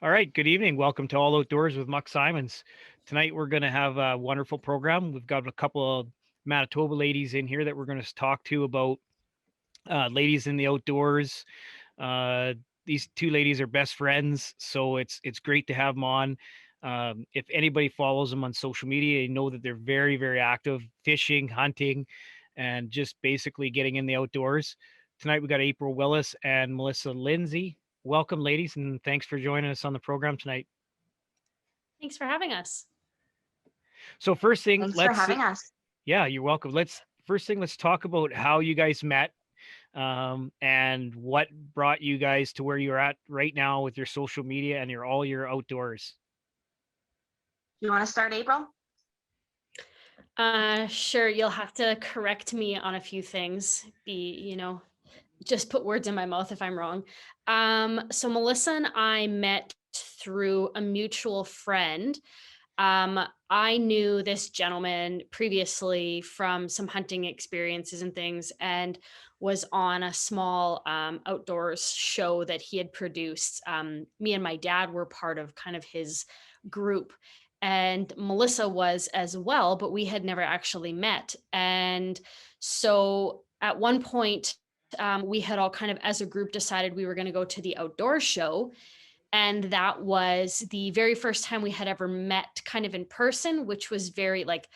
All right, good evening. Welcome to All Outdoors with Muck Simons. Tonight we're going to have a wonderful program. We've got a couple of Manitoba ladies in here that we're going to talk to about ladies in the outdoors. Uh, these two ladies are best friends, so it's great to have them on. If anybody follows them on social media, you know that they're very active, fishing, hunting, and just basically getting in the outdoors. Tonight we got April Willis and Mellisa Lindsay. Welcome, ladies, and thanks for joining us on the program tonight. Thanks for having us. So first thing, Thanks for having us. yeah, you're welcome. Let's talk about how you guys met, and what brought you guys to where you're at right now with your social media and your outdoors. You want to start, April? Sure, you'll have to correct me on a few things. Just put words in my mouth if I'm wrong. So Melissa and I met through a mutual friend. I knew this gentleman previously from some hunting experiences and things, and was on a small outdoors show that he had produced. Me and my dad were part of kind of his group, and Melissa was as well, but we had never actually met. And so at one point, we had all kind of as a group decided we were going to go to the outdoor show, and that was the very first time we had ever met kind of in person, which was very like,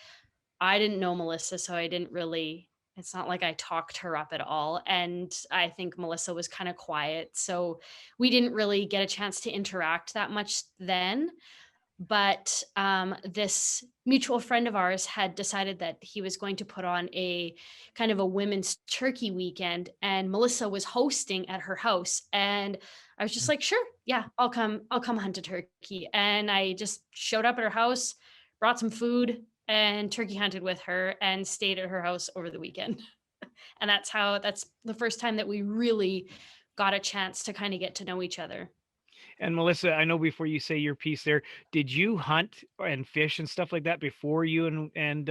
I didn't know Melissa, so I didn't really, it's not like I talked her up at all. And I think Melissa was kind of quiet. So we didn't really get a chance to interact that much then. But this mutual friend of ours had decided that he was going to put on a kind of a women's turkey weekend, and Melissa was hosting at her house. And I was just like, sure, yeah, I'll come hunt a turkey. And I just showed up at her house, brought some food, and turkey hunted with her and stayed at her house over the weekend. And that's the first time that we really got a chance to kind of get to know each other. And Melissa, I know before you say your piece there, did you hunt and fish and stuff like that before you and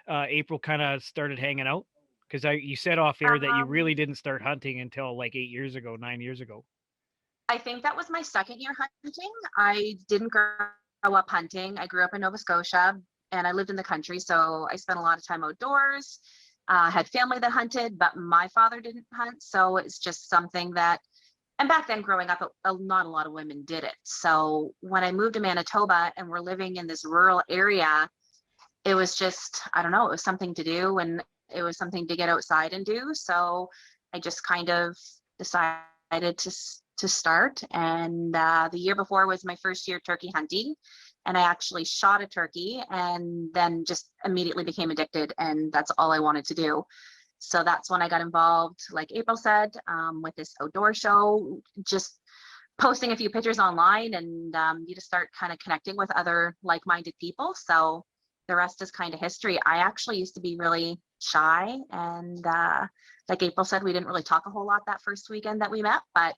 April kind of started hanging out? Because I you said off air that you Um, really didn't start hunting until like 8 years ago, 9 years ago. I think that was my second year hunting. I didn't grow up hunting. I grew up in Nova Scotia and I lived in the country. So I spent a lot of time outdoors, had family that hunted, but my father didn't hunt. So it's just something that, and back then growing up, not a lot of women did it. So when I moved to Manitoba and we're living in this rural area, it was just, I don't know, it was something to do and it was something to get outside and do. So I just kind of decided to start. And the year before was my first year turkey hunting. And I actually shot a turkey and then just immediately became addicted. And that's all I wanted to do. So that's when I got involved, like April said, with this outdoor show, just posting a few pictures online, and you just start kind of connecting with other like-minded people. So the rest is kind of history. I actually used to be really shy, and like April said, we didn't really talk a whole lot that first weekend that we met, but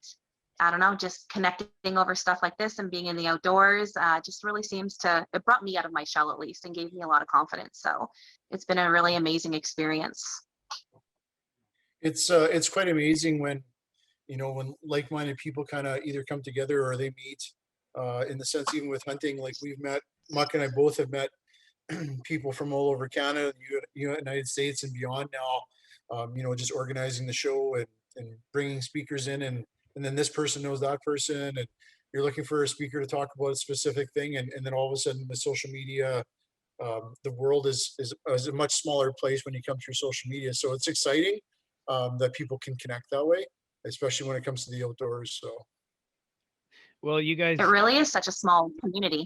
I don't know, just connecting over stuff like this and being in the outdoors just really seems to, it brought me out of my shell at least and gave me a lot of confidence. So it's been a really amazing experience. It's quite amazing when when like-minded people kind of either come together or they meet. In the sense, even with hunting, like we've met, Muck and I both have met people from all over Canada, United States, and beyond now. Just organizing the show and bringing speakers in, and then this person knows that person, and you're looking for a speaker to talk about a specific thing, and then all of a sudden the social media, the world is a much smaller place when you come through social media. So it's exciting that people can connect that way, especially when it comes to the outdoors. So Well, you It guys, really is such a small community.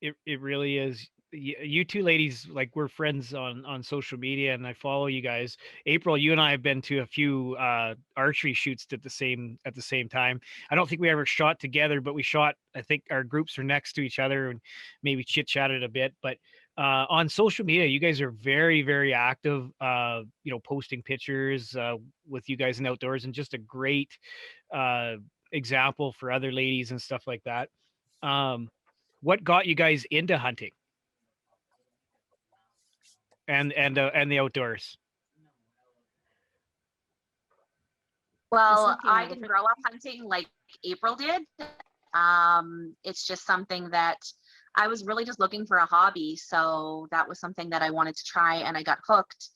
it really is. You two ladies, like we're friends on social media, and I follow you guys. April, you and I have been to a few archery shoots at the same time. I don't think we ever shot together, but we shot. I think our groups are next to each other and maybe chit chatted a bit. But on social media, you guys are very active. Posting pictures with you guys in outdoors, and just a great uh, example for other ladies and stuff like that. What got you guys into hunting and the outdoors? Well, Melissa, do you want I to go didn't first? grow up hunting like April did. It's just something that I was really just looking for a hobby. So that was something that I wanted to try, and I got hooked.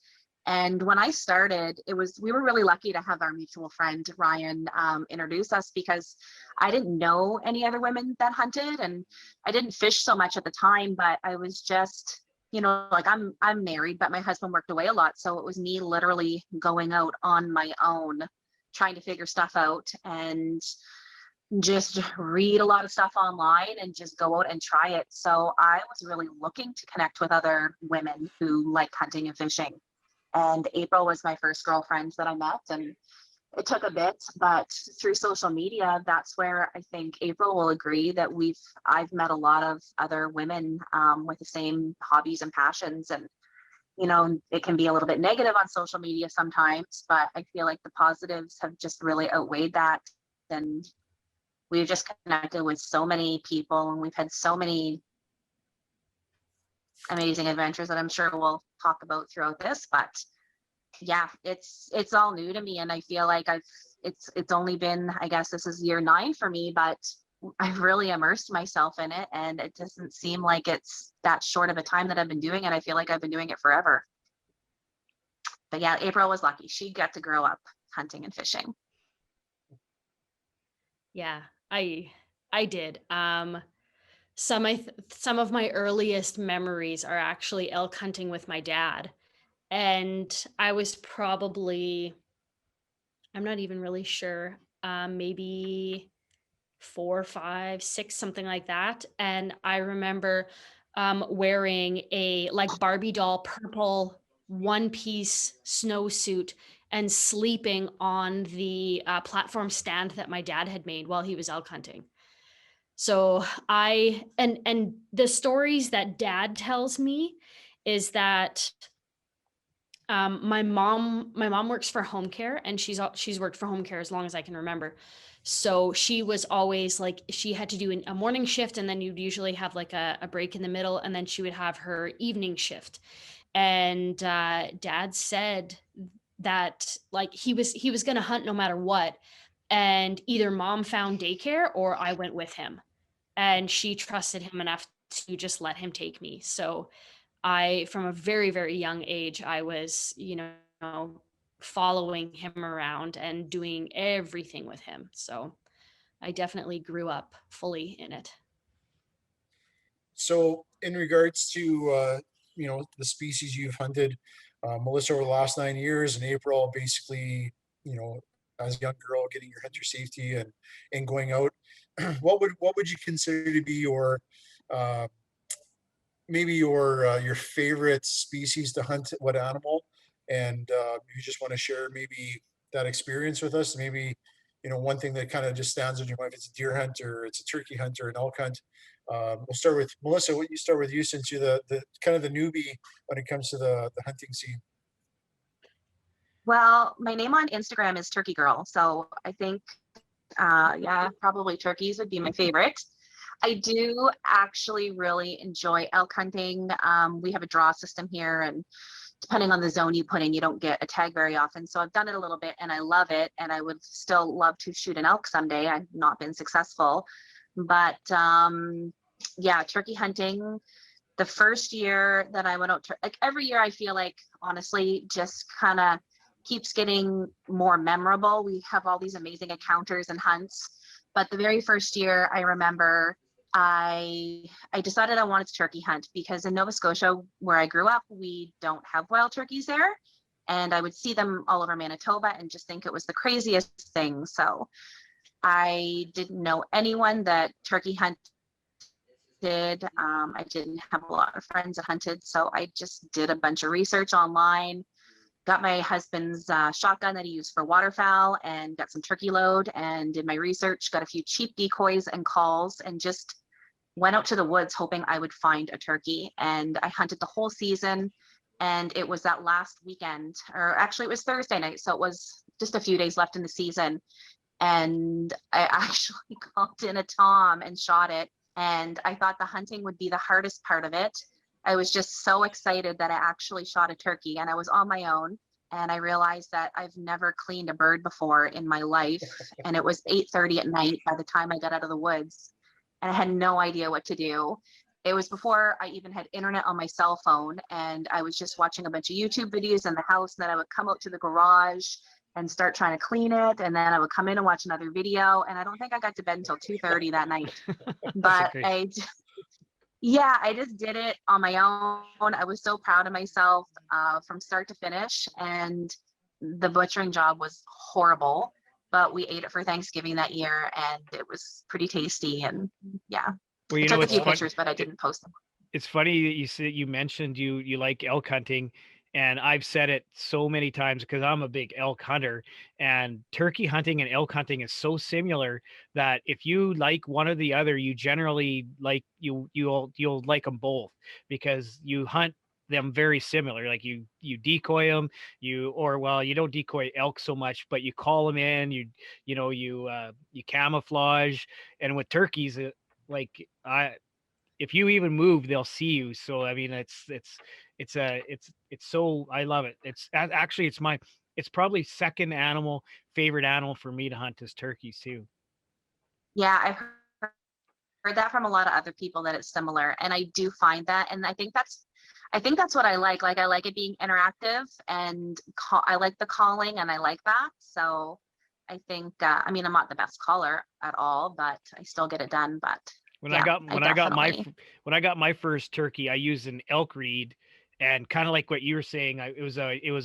And when I started, we were really lucky to have our mutual friend Ryan introduce us, because I didn't know any other women that hunted, and I didn't fish so much at the time, but I was just, like I'm married, but my husband worked away a lot. So it was me literally going out on my own, trying to figure stuff out, and just read a lot of stuff online and just go out and try it. So I was really looking to connect with other women who like hunting and fishing. And April was my first girlfriend that I met, and it took a bit, but through social media, that's where I think April will agree that I've met a lot of other women with the same hobbies and passions. And, it can be a little bit negative on social media sometimes, but I feel like the positives have just really outweighed that. And we've just connected with so many people, and we've had so many amazing adventures that I'm sure we'll talk about throughout this. But yeah, it's all new to me, and I feel like it's only been, I guess this is year 9 for me, but I've really immersed myself in it, and it doesn't seem like it's that short of a time that I've been doing it. I feel like I've been doing it forever. But yeah, April was lucky. She got to grow up hunting and fishing. Yeah, I did. Some of my earliest memories are actually elk hunting with my dad. And I was probably, I'm not even really sure, maybe 4, 5, 6, something like that. And I remember wearing a like Barbie doll purple one-piece snowsuit and sleeping on the platform stand that my dad had made while he was elk hunting. So and the stories that dad tells me is that my mom works for home care, and she's worked for home care as long as I can remember. So she was always like, she had to do a morning shift, and then you'd usually have like a break in the middle, and then she would have her evening shift. And dad said that like he was going to hunt no matter what, and either mom found daycare or I went with him, and she trusted him enough to just let him take me. So from a very, very young age, I was, following him around and doing everything with him. So I definitely grew up fully in it. So in regards to the species you've hunted, Mellisa, over the last 9 years, and April, basically, as a young girl, getting your hunter safety and going out, what would you consider to be your maybe your favorite species to hunt? What animal? And you just want to share maybe that experience with us? Maybe one thing that kind of just stands in your mind. If it's a deer hunt, or it's a turkey hunt, or an elk hunt. We'll start with Mellisa. What you start with you, since you're the kind of the newbie when it comes to the hunting scene. Well, my name on Instagram is Turkey Girl. So I think, yeah, probably turkeys would be my favorite. I do actually really enjoy elk hunting. We have a draw system here, and depending on the zone you put in, you don't get a tag very often. So I've done it a little bit, and I love it. And I would still love to shoot an elk someday. I've not been successful, but yeah, turkey hunting. The first year that I went out, like every year, I feel like honestly just kind of keeps getting more memorable. We have all these amazing encounters and hunts, but the very first year, I remember I decided I wanted to turkey hunt, because in Nova Scotia, where I grew up, we don't have wild turkeys there. And I would see them all over Manitoba and just think it was the craziest thing. So I didn't know anyone that turkey hunted. I didn't have a lot of friends that hunted. So I just did a bunch of research online, got my husband's shotgun that he used for waterfowl, and got some turkey load, and did my research, got a few cheap decoys and calls, and just went out to the woods hoping I would find a turkey. And I hunted the whole season. And it was that last weekend, or actually it was Thursday night. So it was just a few days left in the season. And I actually called in a tom and shot it. And I thought the hunting would be the hardest part of it. I was just so excited that I actually shot a turkey, and I was on my own. and I realized that I've never cleaned a bird before in my life. And it was 8:30 at night by the time I got out of the woods, and I had no idea what to do. It was before I even had internet on my cell phone, and I was just watching a bunch of YouTube videos in the house. And then I would come out to the garage and start trying to clean it, and then I would come in and watch another video. And I don't think I got to bed until 2:30 that night. That's But okay. yeah, I just did it on my own. I was so proud of myself from start to finish. And the butchering job was horrible, but we ate it for Thanksgiving that year, and it was pretty tasty. And yeah, Well, I you know, took a it's few fun. pictures, but I didn't post them. It's funny that you mentioned you like elk hunting, and I've said it so many times because I'm a big elk hunter, and turkey hunting and elk hunting is so similar that if you like one or the other, you generally like you'll like them both because you hunt them very similar. Like you decoy them, or well, you don't decoy elk so much, but you call them in, you camouflage. And with turkeys, like I if you even move, they'll see you. So I mean, it's so I love it. Actually it's probably second favorite animal for me to hunt is turkeys too. Yeah, I've heard that from a lot of other people that it's similar, and I do find that. And I think that's what I like. Like, I like it being interactive, and I like the calling, and I like that. So I think I mean, I'm not the best caller at all, but I still get it done. But When I yeah, got I when I got my definitely. when I got my first turkey, I used an elk reed, and kind of like what you were saying, it was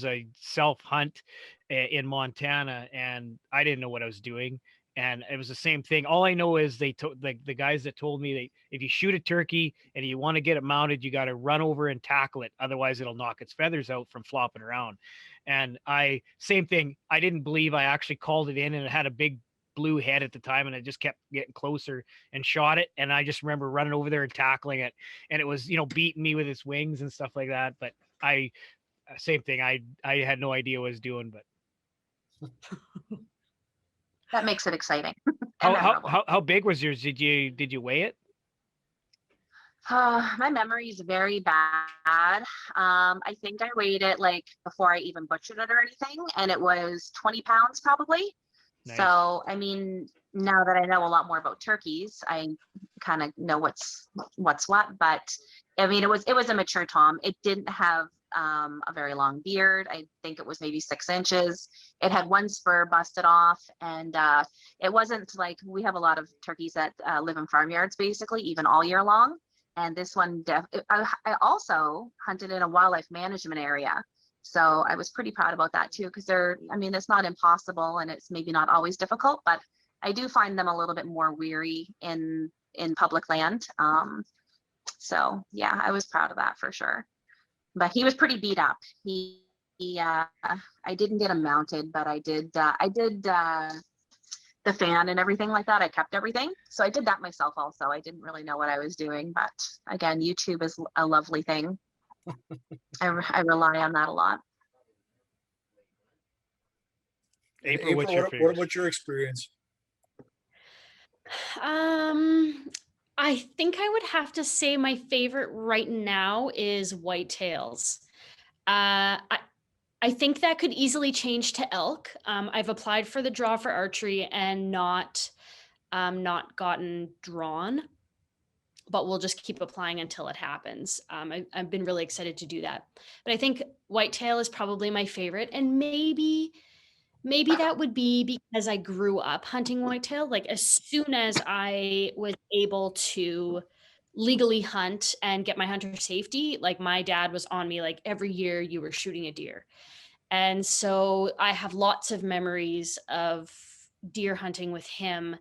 a self hunt in Montana, and I didn't know what I was doing, and it was the same thing. All I know is they told the guys that told me that if you shoot a turkey and you want to get it mounted, you got to run over and tackle it, otherwise it'll knock its feathers out from flopping around. And I same thing. I didn't believe I actually called it in, and it had a big blue head at the time, and I just kept getting closer and shot it. And I just remember running over there and tackling it, and it was beating me with its wings and stuff like that. But I same thing. I had no idea what I was doing. But That makes it exciting and how how memorable. how, how big was yours? Did you weigh it? My memory is very bad. I think I weighed it like before I even butchered it or anything, and it was 20 pounds probably. Nice. So, I mean, now that I know a lot more about turkeys, I kind of know what's what. But I mean, it was a mature tom. It didn't have a very long beard. I think it was maybe 6 inches. It had one spur busted off, and it wasn't like we have a lot of turkeys that live in farmyards basically, even all year long. And this one, I also hunted in a wildlife management area. So I was pretty proud about that too, because I mean, it's not impossible, and it's maybe not always difficult, but I do find them a little bit more weary in public land. So yeah, I was proud of that for sure. But he was pretty beat up. I didn't get him mounted, but I did the fan and everything like that. I kept everything. So I did that myself also. I didn't really know what I was doing, but again, YouTube is a lovely thing. I rely on that a lot. And April, what's April, your what favorite? about your experience? I think I would have to say my favorite right now is whitetails. I think that could easily change to elk. I've applied for the draw for archery and not gotten drawn, but we'll just keep applying until it happens. I've been really excited to do that. But I think whitetail is probably my favorite, and maybe that would be because I grew up hunting whitetail. Like, as soon as I was able to legally hunt and get my hunter safety, like, my dad was on me like every year you were shooting a deer. And so I have lots of memories of deer hunting with him.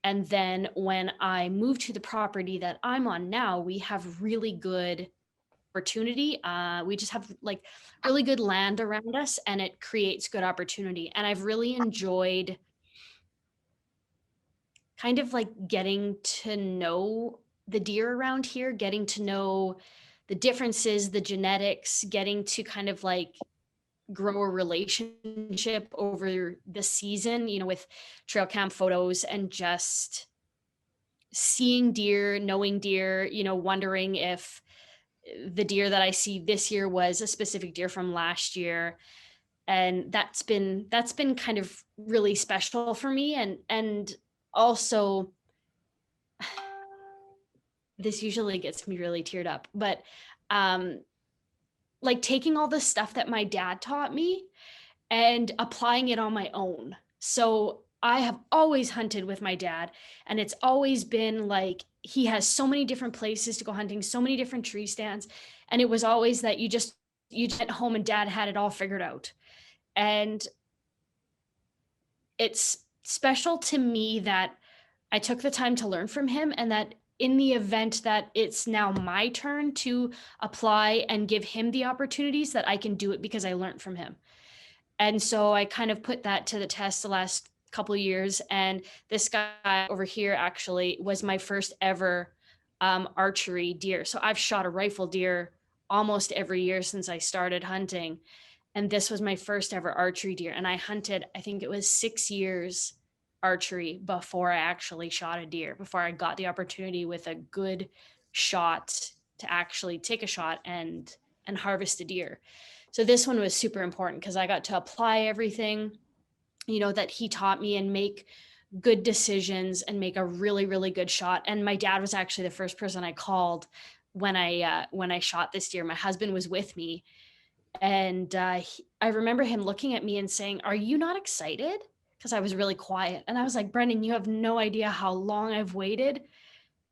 And then when I moved to the property that I'm on now, we have really good opportunity. We just have like really good land around us, and it creates good opportunity. And I've really enjoyed kind of like getting to know the deer around here, getting to know the differences, the genetics, getting to kind of like grow a relationship over the season, with trail cam photos and just seeing deer, knowing deer, wondering if the deer that I see this year was a specific deer from last year. And that's been kind of really special for me. And also, this usually gets me really teared up, but um like taking all the stuff that my dad taught me and applying it on my own. So I have always hunted with my dad, and it's always been like he has so many different places to go hunting, so many different tree stands, and it was always that you went home and dad had it all figured out. And it's special to me that I took the time to learn from him, and that in the event that it's now my turn to apply and give him the opportunities, that I can do it because I learned from him. And so I kind of put that to the test the last couple of years. And this guy over here actually was my first ever archery deer. So I've shot a rifle deer almost every year since I started hunting. And this was my first ever archery deer. And I hunted, I think it was 6 years archery before I actually shot a deer, before I got the opportunity with a good shot to actually take a shot and harvest a deer. So this one was super important because I got to apply everything, that he taught me, and make good decisions and make a really, really good shot. And my dad was actually the first person I called when I shot this deer. My husband was with me, and I remember him looking at me and saying, "Are you not excited?" Because I was really quiet, and I was like, "Brendan, you have no idea how long I've waited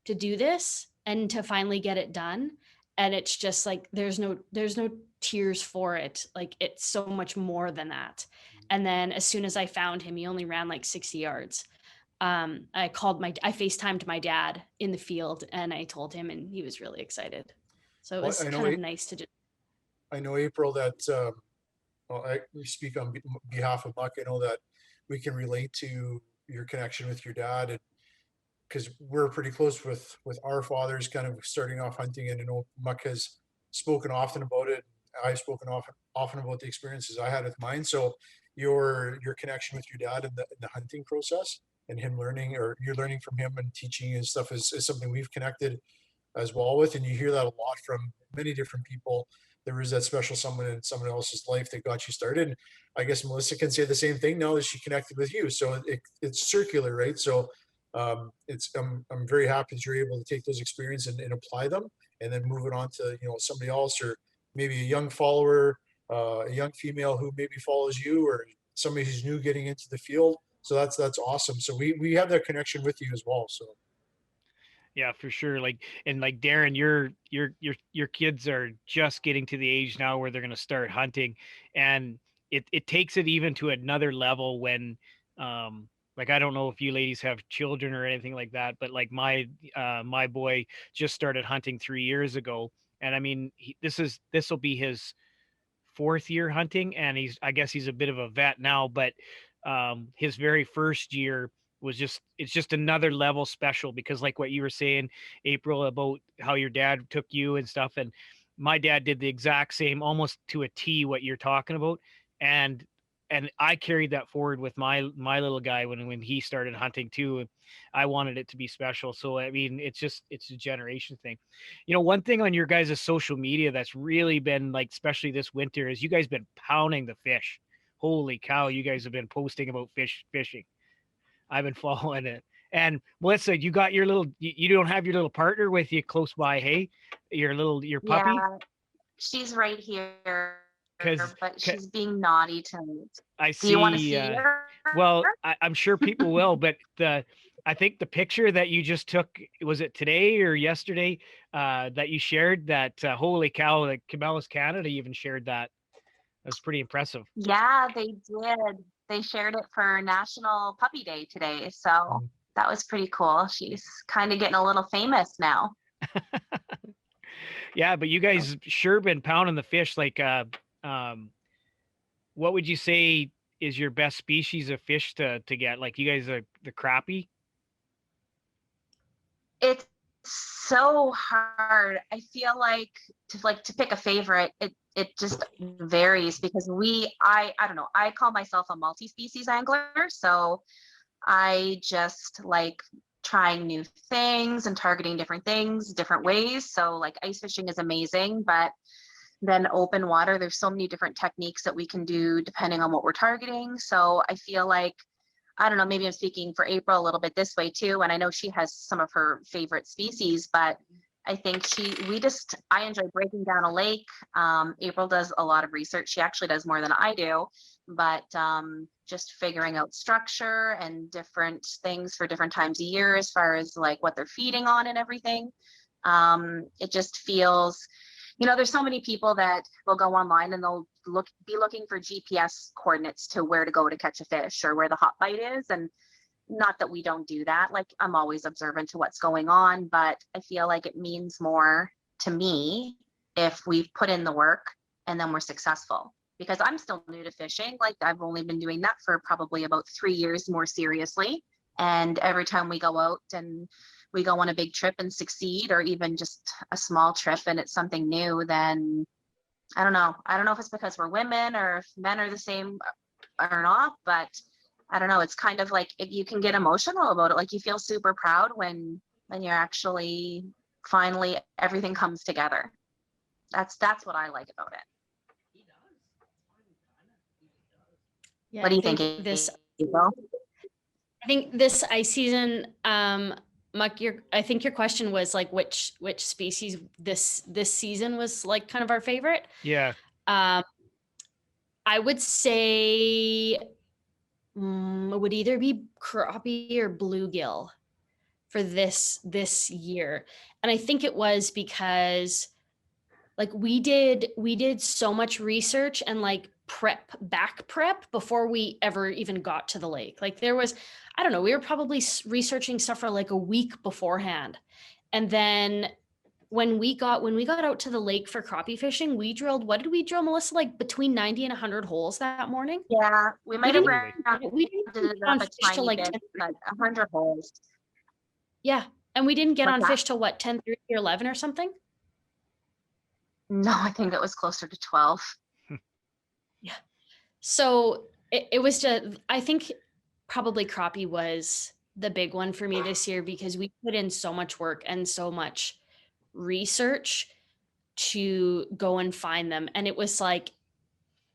to do this and to finally get it done." And it's just like there's no tears for it. Like, it's so much more than that. And then as soon as I found him, he only ran like 60 yards. I FaceTimed my dad in the field, and I told him, and he was really excited. So it Well, was kind of nice to just. I know, April, that well, I speak on behalf of Muck. I know that we can relate to your connection with your dad, and because we're pretty close with our fathers, kind of starting off hunting, and I know Muck has spoken often about it. I've spoken often about the experiences I had with mine. So your connection with your dad in the hunting process, and him learning, or you're learning from him and teaching and stuff, is something we've connected as well with. And you hear that a lot from many different people. There is that special someone in someone else's life that got you started. And I guess Mellisa can say the same thing now that she connected with you. So it's circular, right? So I'm very happy that you're able to take those experiences and apply them, and then move it on to somebody else, or maybe a young follower, a young female who maybe follows you, or somebody who's new getting into the field. So that's awesome. So we have that connection with you as well. So Yeah, for sure. Like Darren, your kids are just getting to the age now where they're going to start hunting, and it takes it even to another level when, like, I don't know if you ladies have children or anything like that, but like my boy just started hunting 3 years ago, and I mean this will be his fourth year hunting, and I guess he's a bit of a vet now, but his very first year it's just another level special, because like what you were saying, April, about how your dad took you and stuff, and my dad did the exact same, almost to a T, what you're talking about. And I carried that forward with my little guy when he started hunting too. I wanted it to be special. So I mean, it's a generation thing. One thing on your guys' social media that's really been, like, especially this winter, is you guys been pounding the fish. Holy cow, you guys have been posting about fishing. I've been following it. And Melissa, you got you don't have your little partner with you close by, hey? Your puppy? Yeah, she's right here, Because but she's being naughty tonight. I Do you want to see. see her? Well, I'm sure people will, but I think the picture that you just took, was it today or yesterday, that you shared, that holy cow, like Cabela's Canada even shared that. That was pretty impressive. Yeah, they did. They shared it for National Puppy Day today. So that was pretty cool. She's kind of getting a little famous now. Yeah, but you guys sure been pounding the fish. Like, um, what would you say is your best species of fish to get? Like, you guys are the crappie. It's so hard. I feel like to pick a favorite, it just varies because I don't know, I call myself a multi-species angler. So I just like trying new things and targeting different things different ways. So like ice fishing is amazing, but than open water. There's so many different techniques that we can do depending on what we're targeting. So I feel like, I don't know, maybe I'm speaking for April a little bit this way too. And I know she has some of her favorite species, but I think I enjoy breaking down a lake. April does a lot of research. She actually does more than I do, but just figuring out structure and different things for different times of year as far as like what they're feeding on and everything. It just feels, there's so many people that will go online and they'll be looking for GPS coordinates to where to go to catch a fish or where the hot bite is. And not that we don't do that. Like, I'm always observant to what's going on, but I feel like it means more to me if we've put in the work and then we're successful, because I'm still new to fishing. Like, I've only been doing that for probably about 3 years more seriously. And every time we go out and we go on a big trip and succeed, or even just a small trip and it's something new, then I don't know if it's because we're women or if men are the same or not, but I don't know. It's kind of like, if you can get emotional about it, like you feel super proud when you're actually finally everything comes together. That's what I like about it. Yeah, What do you think? I think this ice season, Muck, I think your question was like which species this season was like kind of our favorite. Yeah. I would say it would either be crappie or bluegill for this year. And I think it was because like we did so much research and like back prep before we ever even got to the lake. Like there was, I don't know, we were probably researching stuff for like a week beforehand. And then when we got out to the lake for crappie fishing, we drilled, what did we drill, Mellisa? Like between 90 and 100 holes that morning? Yeah, we might have we didn't get on fish till like 10, 100 holes. Yeah. And we didn't get What's on that? fish till what, 10:30 or 11 or something? No, I think it was closer to 12. Yeah. So it was just, I think probably crappie was the big one for me this year because we put in so much work and so much research to go and find them. And it was like,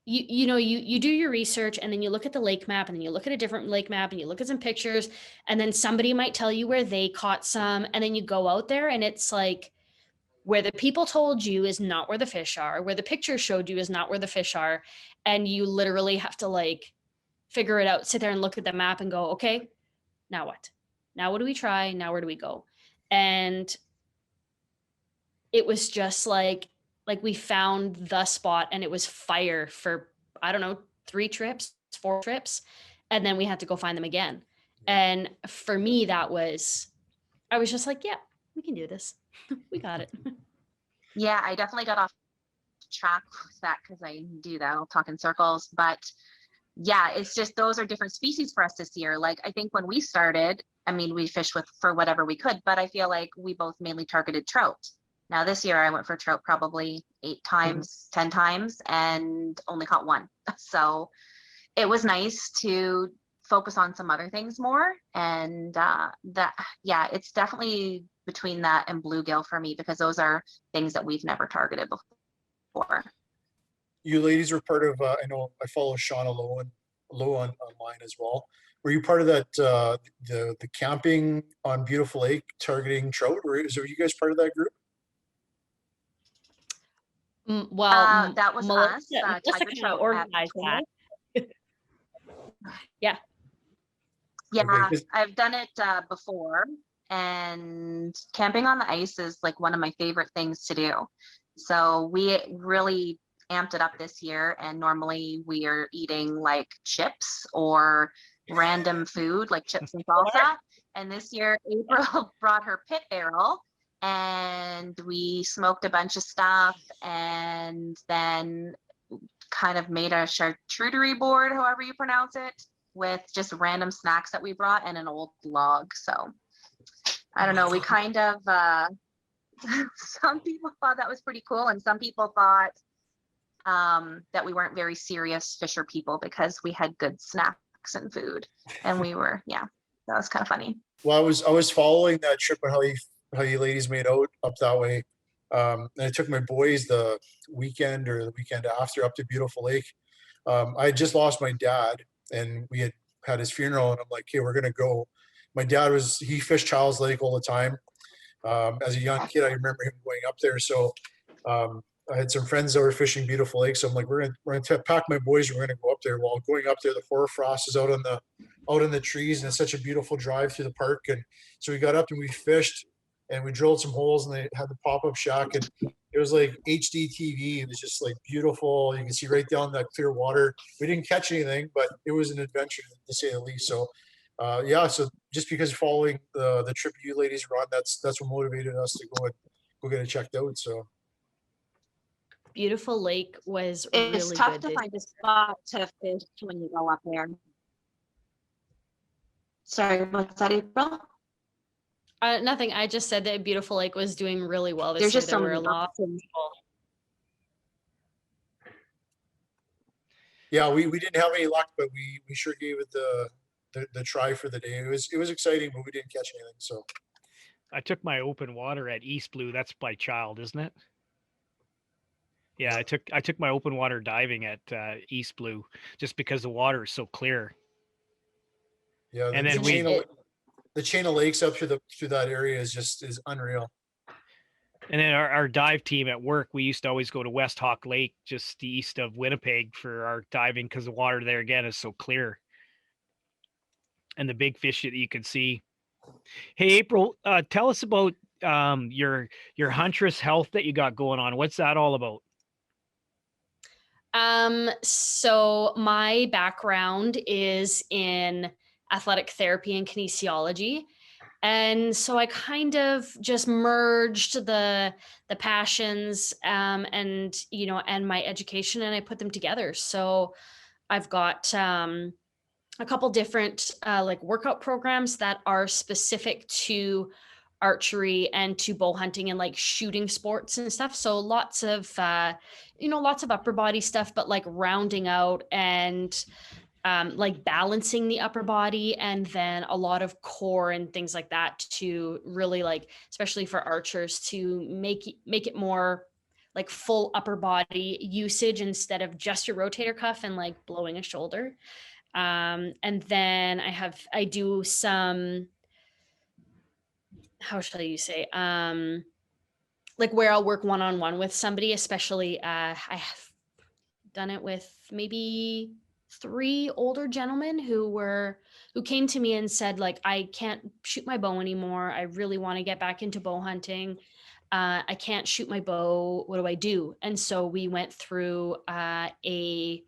you do your research and then you look at the lake map and then you look at a different lake map and you look at some pictures and then somebody might tell you where they caught some. And then you go out there and it's like, where the people told you is not where the fish are, where the picture showed you is not where the fish are. And you literally have to like figure it out, sit there and look at the map and go, okay, now what? Now what do we try? Now where do we go? And it was just like we found the spot and it was fire for, I don't know, 3 trips, 4 trips. And then we had to go find them again. And for me, I was just like, yeah, we can do this. We got it. Yeah, I definitely got off track with that because I do that. I'll talk in circles. But yeah, it's just those are different species for us this year. Like, I think when we started, I mean, we fished for whatever we could, but I feel like we both mainly targeted trout. Now this year I went for trout probably 8 times, 10 times, and only caught 1. So it was nice to focus on some other things more. And it's definitely between that and bluegill for me, because those are things that we've never targeted before. You ladies were part of, I know I follow Shauna Lowe online as well. Were you part of that, the camping on Beautiful Lake targeting trout, or is you guys part of that group? Well, that was Mellisa, us. Mellisa kind of organized that. Yeah. Yeah, Okay. I've done it before, and camping on the ice is like one of my favorite things to do. So we really amped it up this year, and normally we are eating like chips or random food like chips and salsa. And this year April brought her pit barrel and we smoked a bunch of stuff and then kind of made a charcuterie board, however you pronounce it, with just random snacks that we brought and an old log. So I don't know, we kind of some people thought that was pretty cool, and some people thought that we weren't very serious fisher people because we had good snacks and food, and we were, that was kind of funny. Well, I was following that trip on how you ladies made out up that way, And I took my boys the weekend or the weekend after up to Beautiful Lake. I had just lost my dad, and we had his funeral, and I'm like, okay, we're gonna go. My dad he fished Child's Lake all the time. As a young kid, I remember him going up there. So I had some friends that were fishing Beautiful Lake, so I'm like, we're gonna pack my boys. We're gonna go up there. While going up there, the hoarfrost is out in the trees, and it's such a beautiful drive through the park. And so we got up and we fished, and we drilled some holes, and they had the pop-up shack, and it was like HD TV. It was just like beautiful. You can see right down that clear water. We didn't catch anything, but it was an adventure to say the least. So yeah, so just because following the trip you ladies were on, that's what motivated us to go get it checked out. So Beautiful Lake was It's really tough good. to find a spot to fish when you go up there. Sorry, what's that, April? Nothing. I just said that Beautiful Lake was doing really well this There's year. just There so were a many lot of options. people. yeah, we didn't have any luck, but we sure gave it the try for the day. It was exciting, but we didn't catch anything. So I took my open water at East Blue. That's by Child, isn't it? Yeah, I took my open water diving at East Blue just because the water is so clear. yeah, And then the chain of lakes up through that area is unreal. And then our dive team at work, we used to always go to West Hawk Lake, just east of Winnipeg, for our diving because the water there again is so clear, and the big fish that you can see. Hey, April, tell us about your huntress health that you got going on. What's that all about? So my background is in athletic therapy and kinesiology. And so I kind of just merged the passions and and my education, and I put them together. So I've got a couple different like workout programs that are specific to archery and to bow hunting and like shooting sports and stuff. So lots of lots of upper body stuff, but like rounding out and like balancing the upper body, and then a lot of core and things like that to really like, especially for archers, to make it more like full upper body usage instead of just your rotator cuff and like blowing a shoulder. And then I do some, how shall you say, like where I'll work one-on-one with somebody, especially I have done it with maybe 3 older gentlemen who came to me and said, like, I can't shoot my bow anymore. I really want to get back into bow hunting. I can't shoot my bow. What do I do? And so we went through a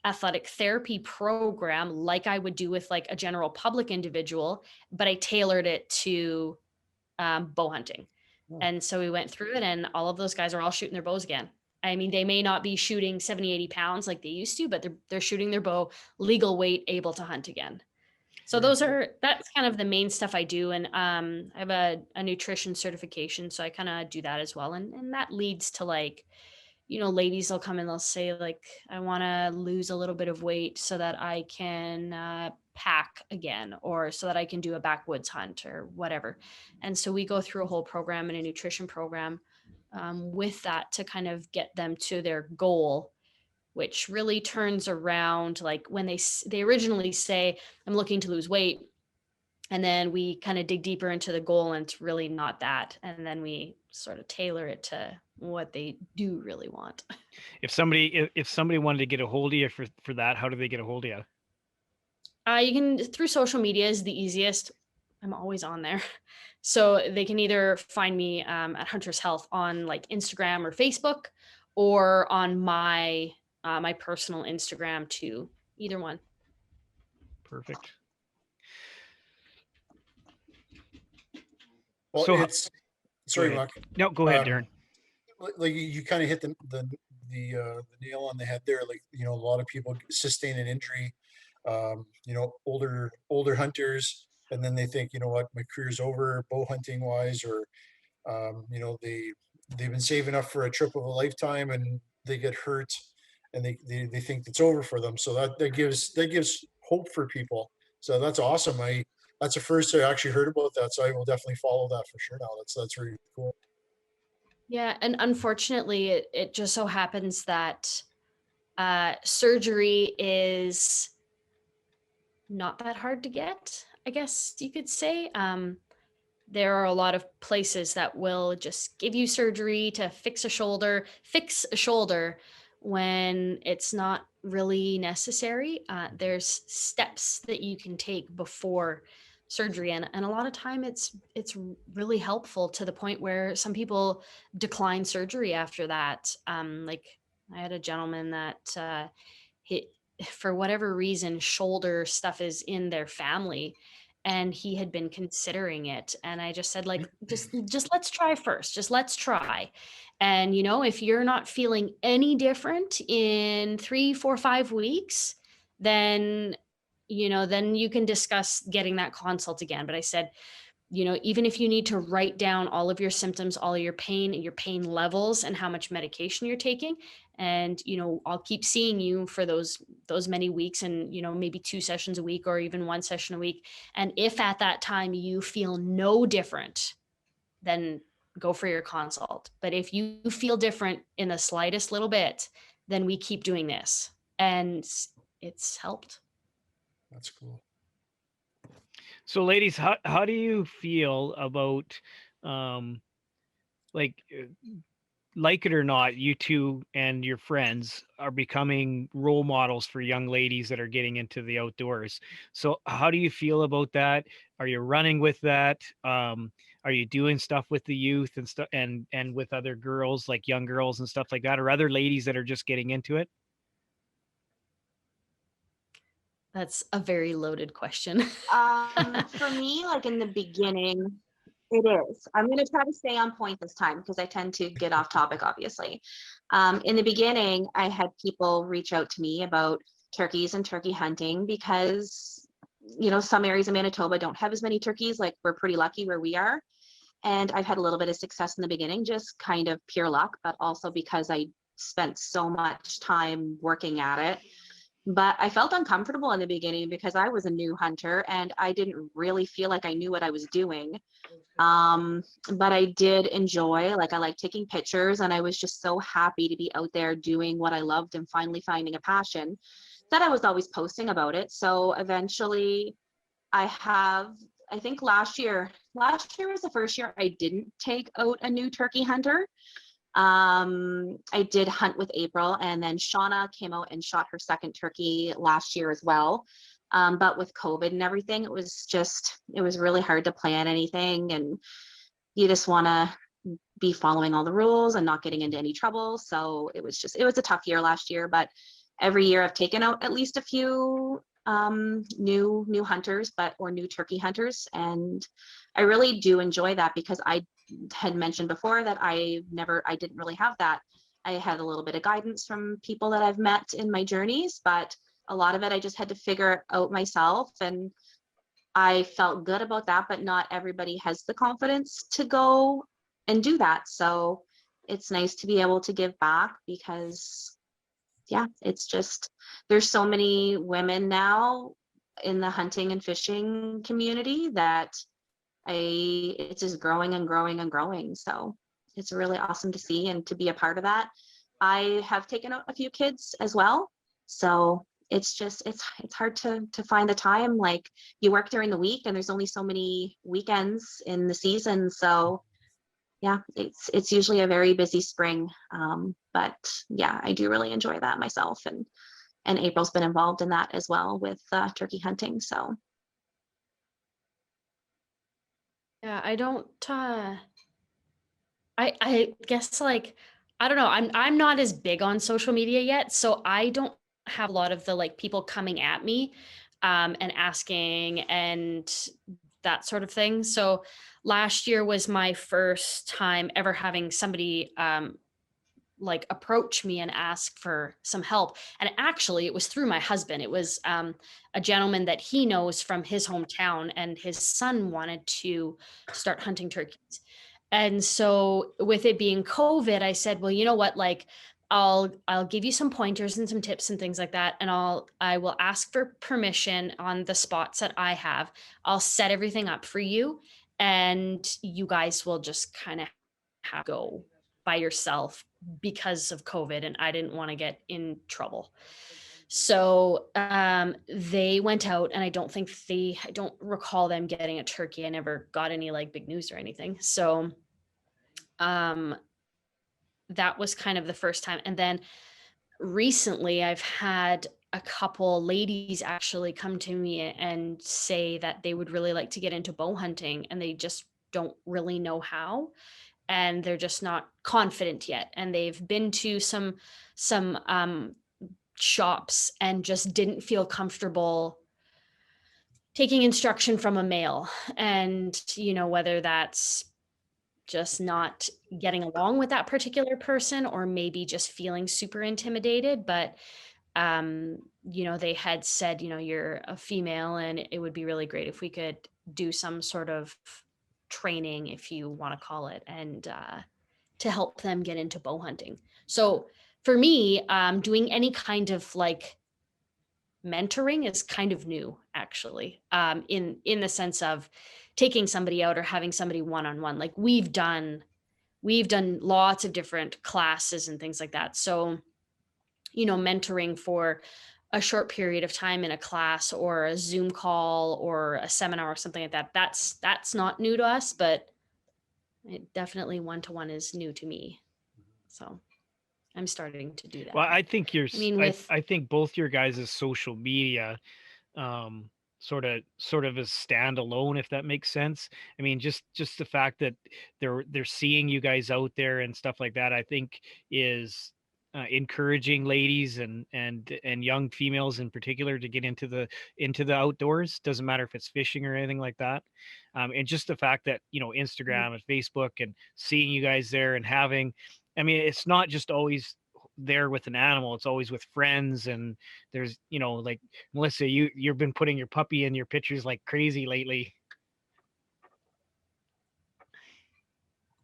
athletic therapy program like I would do with like a general public individual, but I tailored it to bow hunting. And so we went through it, and all of those guys are all shooting their bows again. I mean, they may not be shooting 70, 80 pounds like they used to, but they're shooting their bow legal weight, able to hunt again. So that's kind of the main stuff I do. And I have a nutrition certification, so I kind of do that as well. And that leads to like, ladies will come and they'll say like, I want to lose a little bit of weight so that I can pack again, or so that I can do a backwoods hunt or whatever. And so we go through a whole program and a nutrition program with that to kind of get them to their goal, which really turns around like when they originally say, I'm looking to lose weight. And then we kind of dig deeper into the goal, and it's really not that. And then we sort of tailor it to what they do really want. If somebody wanted to get a hold of you for that, how do they get a hold of you? You can, through social media is the easiest. I'm always on there. So they can either find me at Hunter's Health on like Instagram or Facebook, or on my my personal Instagram too. Either one. Perfect. Well, So- it's sorry, Mark. No, go ahead, Darren. Like you kind of hit the nail on the head there. Like, a lot of people sustain an injury, older hunters, and then they think, what, my career's over bow hunting wise, or they've been saving up for a trip of a lifetime, and they get hurt, and they think it's over for them. So that gives hope for people. So that's awesome. That's the first I actually heard about that. So I will definitely follow that for sure now. That's really cool. Yeah, and unfortunately, it just so happens that surgery is not that hard to get, I guess you could say. There are a lot of places that will just give you surgery to fix a shoulder when it's not really necessary. There's steps that you can take before surgery, and a lot of time it's really helpful to the point where some people decline surgery after that. Like I had a gentleman that he, for whatever reason, shoulder stuff is in their family, and he had been considering it, and I just said, like, just let's try first, just let's try. And if you're not feeling any different in 3 4 5 weeks, then then you can discuss getting that consult again. But I said, even if you need to write down all of your symptoms, all of your pain levels, and how much medication you're taking, and I'll keep seeing you for those many weeks, and maybe 2 sessions a week or even 1 session a week. And if at that time you feel no different, then go for your consult. But if you feel different in the slightest little bit, then we keep doing this. And it's helped. That's cool. So, ladies, how do you feel about, um, like, like it or not, you two and your friends are becoming role models for young ladies that are getting into the outdoors. So, how do you feel about that? Are you running with that? Are you doing stuff with the youth and stuff, and with other girls, like young girls and stuff like that, or other ladies that are just getting into it? That's a very loaded question. For me, like in the beginning, it is. I'm going to try to stay on point this time because I tend to get off topic, obviously. In the beginning, I had people reach out to me about turkeys and turkey hunting because, some areas of Manitoba don't have as many turkeys. Like we're pretty lucky where we are. And I've had a little bit of success in the beginning, just kind of pure luck, but also because I spent so much time working at it. But I felt uncomfortable in the beginning because I was a new hunter and I didn't really feel like I knew what I was doing. But I did enjoy, like, I like taking pictures, and I was just so happy to be out there doing what I loved and finally finding a passion that I was always posting about it. So eventually I think last year was the first year I didn't take out a new turkey hunter. I did hunt with April, and then Shauna came out and shot her second turkey last year as well. But with COVID and everything, it was really hard to plan anything, and you just want to be following all the rules and not getting into any trouble. So it was a tough year last year, but every year I've taken out at least a few new hunters, or new turkey hunters, and I really do enjoy that because I had mentioned before that I didn't really have that. I had a little bit of guidance from people that I've met in my journeys, but a lot of it I just had to figure out myself, and I felt good about that. But not everybody has the confidence to go and do that. So it's nice to be able to give back because, yeah, it's just, there's so many women now in the hunting and fishing community that it's just growing and growing and growing. So it's really awesome to see and to be a part of that. I have taken out a few kids as well. So it's just, it's hard to find the time. Like, you work during the week and there's only so many weekends in the season. So yeah, it's usually a very busy spring. But yeah, I do really enjoy that myself. And April's been involved in that as well with turkey hunting. So Yeah, I don't I guess, like, I don't know. I'm not as big on social media yet, so I don't have a lot of the, like, people coming at me and asking and that sort of thing. So last year was my first time ever having somebody like approach me and ask for some help. And actually, it was through my husband. It was a gentleman that he knows from his hometown, and his son wanted to start hunting turkeys. And so, with it being COVID, I said, well, you know what, like, I'll give you some pointers and some tips and things like that, and I will ask for permission on the spots that I have. I'll set everything up for you, and you guys will just kind of have to go by yourself because of COVID, and I didn't want to get in trouble. So they went out, and I don't recall them getting a turkey. I never got any like big news or anything. So um, that was kind of the first time. And then recently I've had a couple ladies actually come to me and say that they would really like to get into bow hunting, and they just don't really know how, and they're just not confident yet. And they've been to some shops and just didn't feel comfortable taking instruction from a male. And, whether that's just not getting along with that particular person, or maybe just feeling super intimidated. But they had said, you're a female, and it would be really great if we could do some sort of training, if you want to call it, and to help them get into bow hunting. So for me, doing any kind of like mentoring is kind of new, actually, in the sense of taking somebody out or having somebody one-on-one. Like we've done lots of different classes and things like that. So, mentoring for a short period of time in a class or a Zoom call or a seminar or something like that, that's not new to us, but it definitely one-to-one is new to me. So I'm starting to do that. Well, I think I think both your guys' social media sort of as standalone, if that makes sense. I mean, just the fact that they're seeing you guys out there and stuff like that, I think is encouraging ladies and young females in particular to get into the outdoors. Doesn't matter if it's fishing or anything like that. And just the fact that Instagram and Facebook and seeing you guys there and having, I mean, it's not just always there with an animal, it's always with friends. And there's like Mellisa, you've been putting your puppy in your pictures like crazy lately.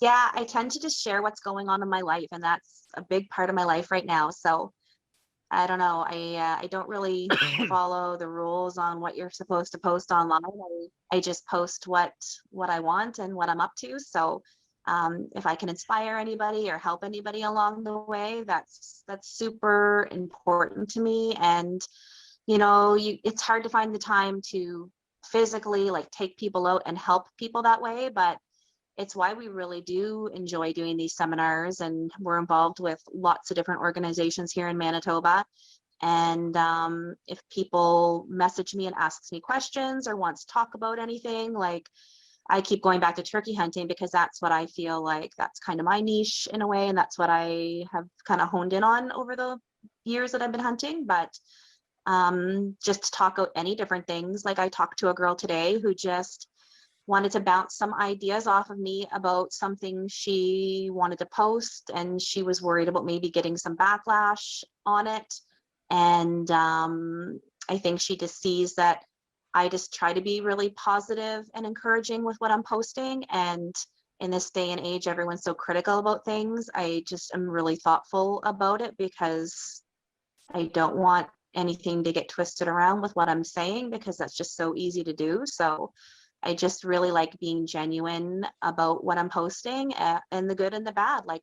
Yeah, I tend to just share what's going on in my life, and that's a big part of my life right now. So I don't know. I don't really follow the rules on what you're supposed to post online. I just post what I want and what I'm up to. So if I can inspire anybody or help anybody along the way, that's super important to me. And it's hard to find the time to physically like take people out and help people that way, but it's why we really do enjoy doing these seminars, and we're involved with lots of different organizations here in Manitoba. And if people message me and asks me questions or wants to talk about anything, like I keep going back to turkey hunting because that's what I feel like that's kind of my niche in a way, and that's what I have kind of honed in on over the years that I've been hunting. But just to talk out any different things, like I talked to a girl today who just wanted to bounce some ideas off of me about something she wanted to post, and she was worried about maybe getting some backlash on it. And I think she just sees that I just try to be really positive and encouraging with what I'm posting. And in this day and age, everyone's so critical about things. I just am really thoughtful about it because I don't want anything to get twisted around with what I'm saying, because that's just so easy to do. So I just really like being genuine about what I'm posting, and the good and the bad. Like,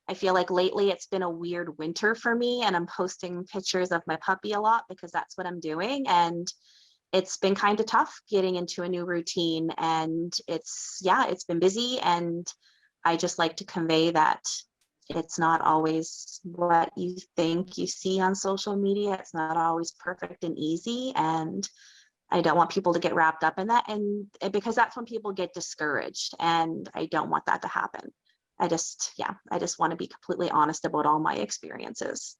I feel like lately it's been a weird winter for me, and I'm posting pictures of my puppy a lot because that's what I'm doing. And it's been kind of tough getting into a new routine, and it's been busy. And I just like to convey that it's not always what you think you see on social media. It's not always perfect and easy. And I don't want people to get wrapped up in that, and because that's when people get discouraged, and I don't want that to happen. I just want to be completely honest about all my experiences.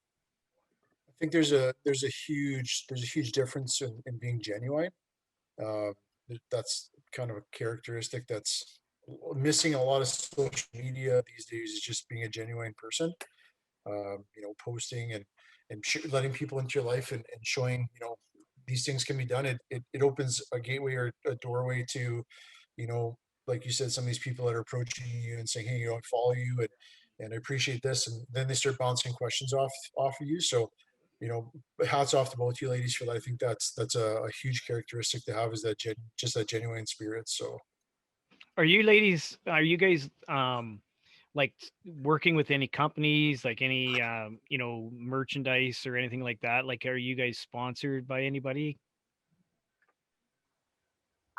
I think there's a huge difference in being genuine. Uh, that's kind of a characteristic that's missing a lot of social media these days, is just being a genuine person. Posting and letting people into your life, and showing these things can be done. It opens a gateway or a doorway to, you know, like you said, some of these people that are approaching you and saying, hey, I follow you, and I appreciate this, and then they start bouncing questions off of you. So, hats off to both you ladies for that. I think that's a huge characteristic to have, is that just that genuine spirit. So Are you guys like working with any companies, like any merchandise or anything like that? Like, are you guys sponsored by anybody?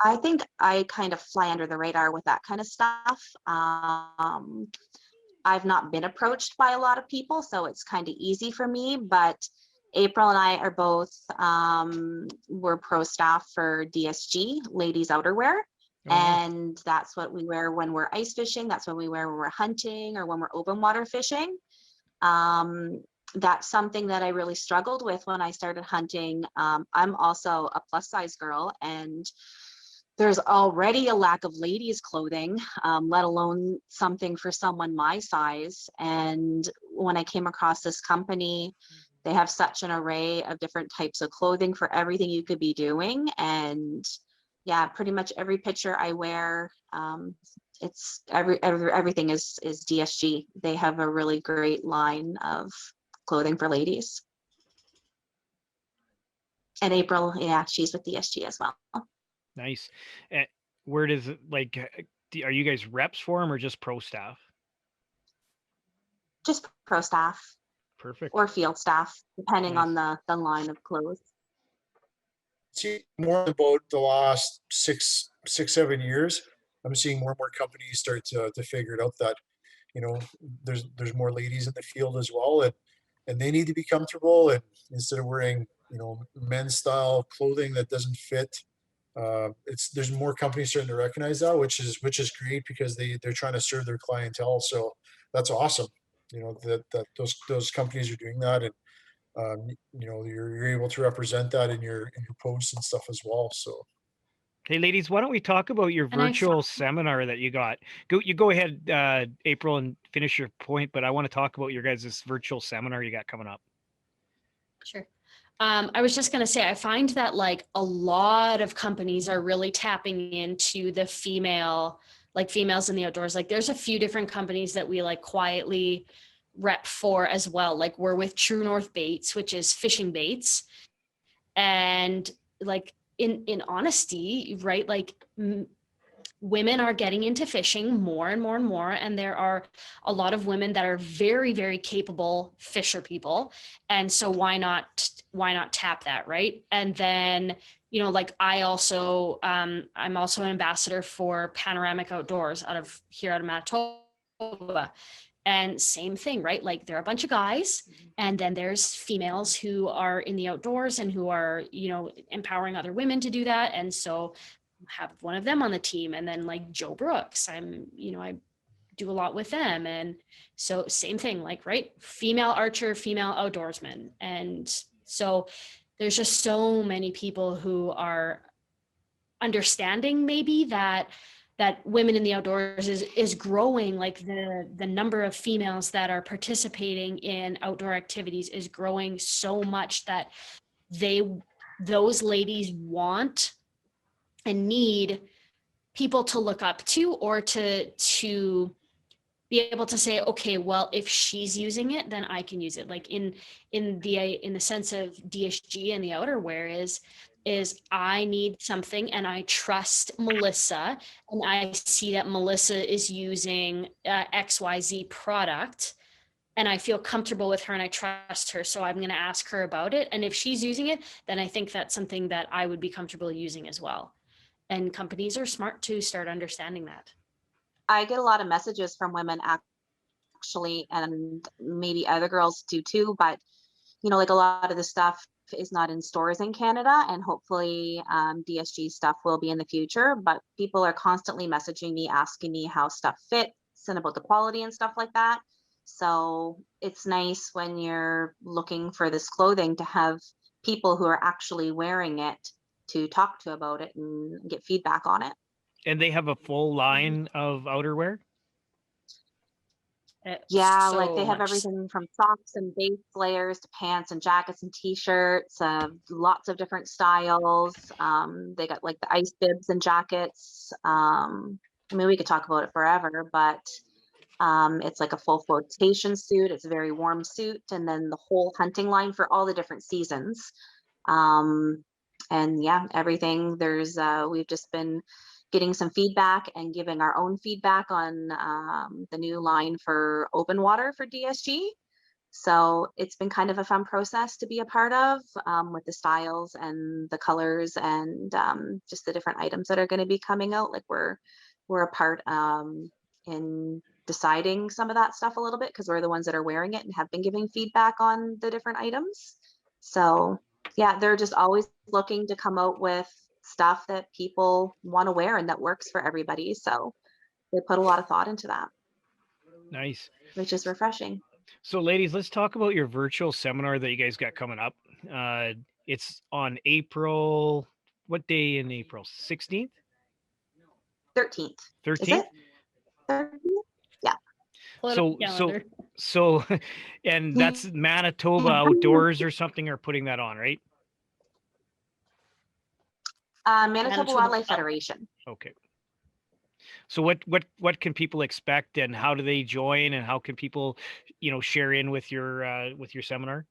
I think I kind of fly under the radar with that kind of stuff. I've not been approached by a lot of people, so it's kind of easy for me. But April and I are both we're pro staff for DSG, Ladies Outerwear. Oh, wow. And that's what we wear when we're ice fishing. That's what we wear when we're hunting or when we're open water fishing. That's something that I really struggled with when I started hunting. I'm also a plus size girl, and there's already a lack of ladies clothing, let alone something for someone my size. And when I came across this company, they have such an array of different types of clothing for everything you could be doing. And yeah, pretty much every picture I wear, it's everything is DSG. They have a really great line of clothing for ladies. And April, yeah, she's with DSG as well. Nice. Where does it like? Are you guys reps for them or just pro staff? Just pro staff Perfect. or field staff, depending Nice. on the line of clothes. See, more about the last 7 years, I'm seeing more and more companies start to figure it out that, there's more ladies in the field as well, and they need to be comfortable, and instead of wearing, men's style clothing that doesn't fit, there's more companies starting to recognize that, which is great because they're trying to serve their clientele. So that's awesome. That those companies are doing that, and you're able to represent that in your posts and stuff as well. So Hey, ladies, why don't we talk about your And I virtual seminar that you got? Go ahead, April, and finish your point. But I want to talk about your guys' virtual seminar you got coming up. Sure. I was just going to say, I find that like a lot of companies are really tapping into the females in the outdoors. Like there's a few different companies that we like quietly rep for as well. Like we're with True North Baits, which is fishing baits. And like in honesty, right? Like women are getting into fishing more and more and more, and there are a lot of women that are very, very capable fisher people, and so why not tap that, right? And then like I'm also an ambassador for Panoramic Outdoors out of Manitoba. And same thing, right? Like there are a bunch of guys, and then there's females who are in the outdoors and who are, empowering other women to do that. And so have one of them on the team. And then like Joe Brooks, I do a lot with them. And so same thing, like, right, female archer, female outdoorsman. And so there's just so many people who are understanding maybe that women in the outdoors is growing. Like the number of females that are participating in outdoor activities is growing so much that those ladies want and need people to look up to, or to be able to say, okay, well, if she's using it, then I can use it. Like in the sense of DSG and the outerwear is I need something and I trust Mellisa, and I see that Mellisa is using XYZ product, and I feel comfortable with her and I trust her. So I'm going to ask her about it. And if she's using it, then I think that's something that I would be comfortable using as well. And companies are smart to start understanding that. I get a lot of messages from women actually, and maybe other girls do too, but like a lot of the stuff is not in stores in Canada, and hopefully DSG stuff will be in the future, but people are constantly messaging me, asking me how stuff fits and about the quality and stuff like that. So it's nice when you're looking for this clothing to have people who are actually wearing it to talk to about it and get feedback on it. And they have a full line of outerwear. Yeah, So like they have much. everything from socks and base layers to pants and jackets and t-shirts, lots of different styles. They got like the ice bibs and jackets. I mean, we could talk about it forever, but it's like a full flotation suit. It's a very warm suit, and then the whole hunting line for all the different seasons. And yeah, everything. We've just been getting some feedback and giving our own feedback on the new line for open water for DSG. So it's been kind of a fun process to be a part of, with the styles and the colors and just the different items that are going to be coming out. Like we're a part in deciding some of that stuff a little bit, because we're the ones that are wearing it and have been giving feedback on the different items. So yeah, they're just always looking to come out with stuff that people want to wear and that works for everybody. So they put a lot of thought into that, Nice. which is refreshing. So, ladies, let's talk about your virtual seminar that you guys got coming up. It's on April. What day in April? 16th? 13th. Is 13th? it 13th? Yeah. Pull it So, up, so, calendar. so, and that's Manitoba Outdoors or something are putting that on, right? Manitoba Manitoba Wildlife Federation. Okay. So what can people expect, and how do they join, and how can people, share in with your seminar?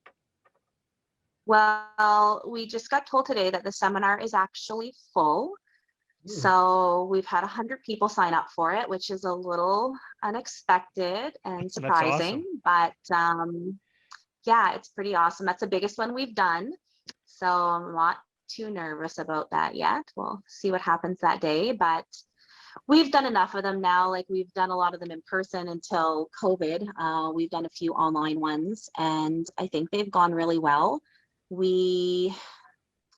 Well, we just got told today that the seminar is actually full. So we've had 100 people sign up for it, which is a little unexpected and surprising, but yeah, it's pretty awesome. That's the biggest one we've done. So I'm not too nervous about that yet. We'll see what happens that day, but we've done enough of them now. Like we've done a lot of them in person until COVID. We've done a few online ones, and I think they've gone really well. We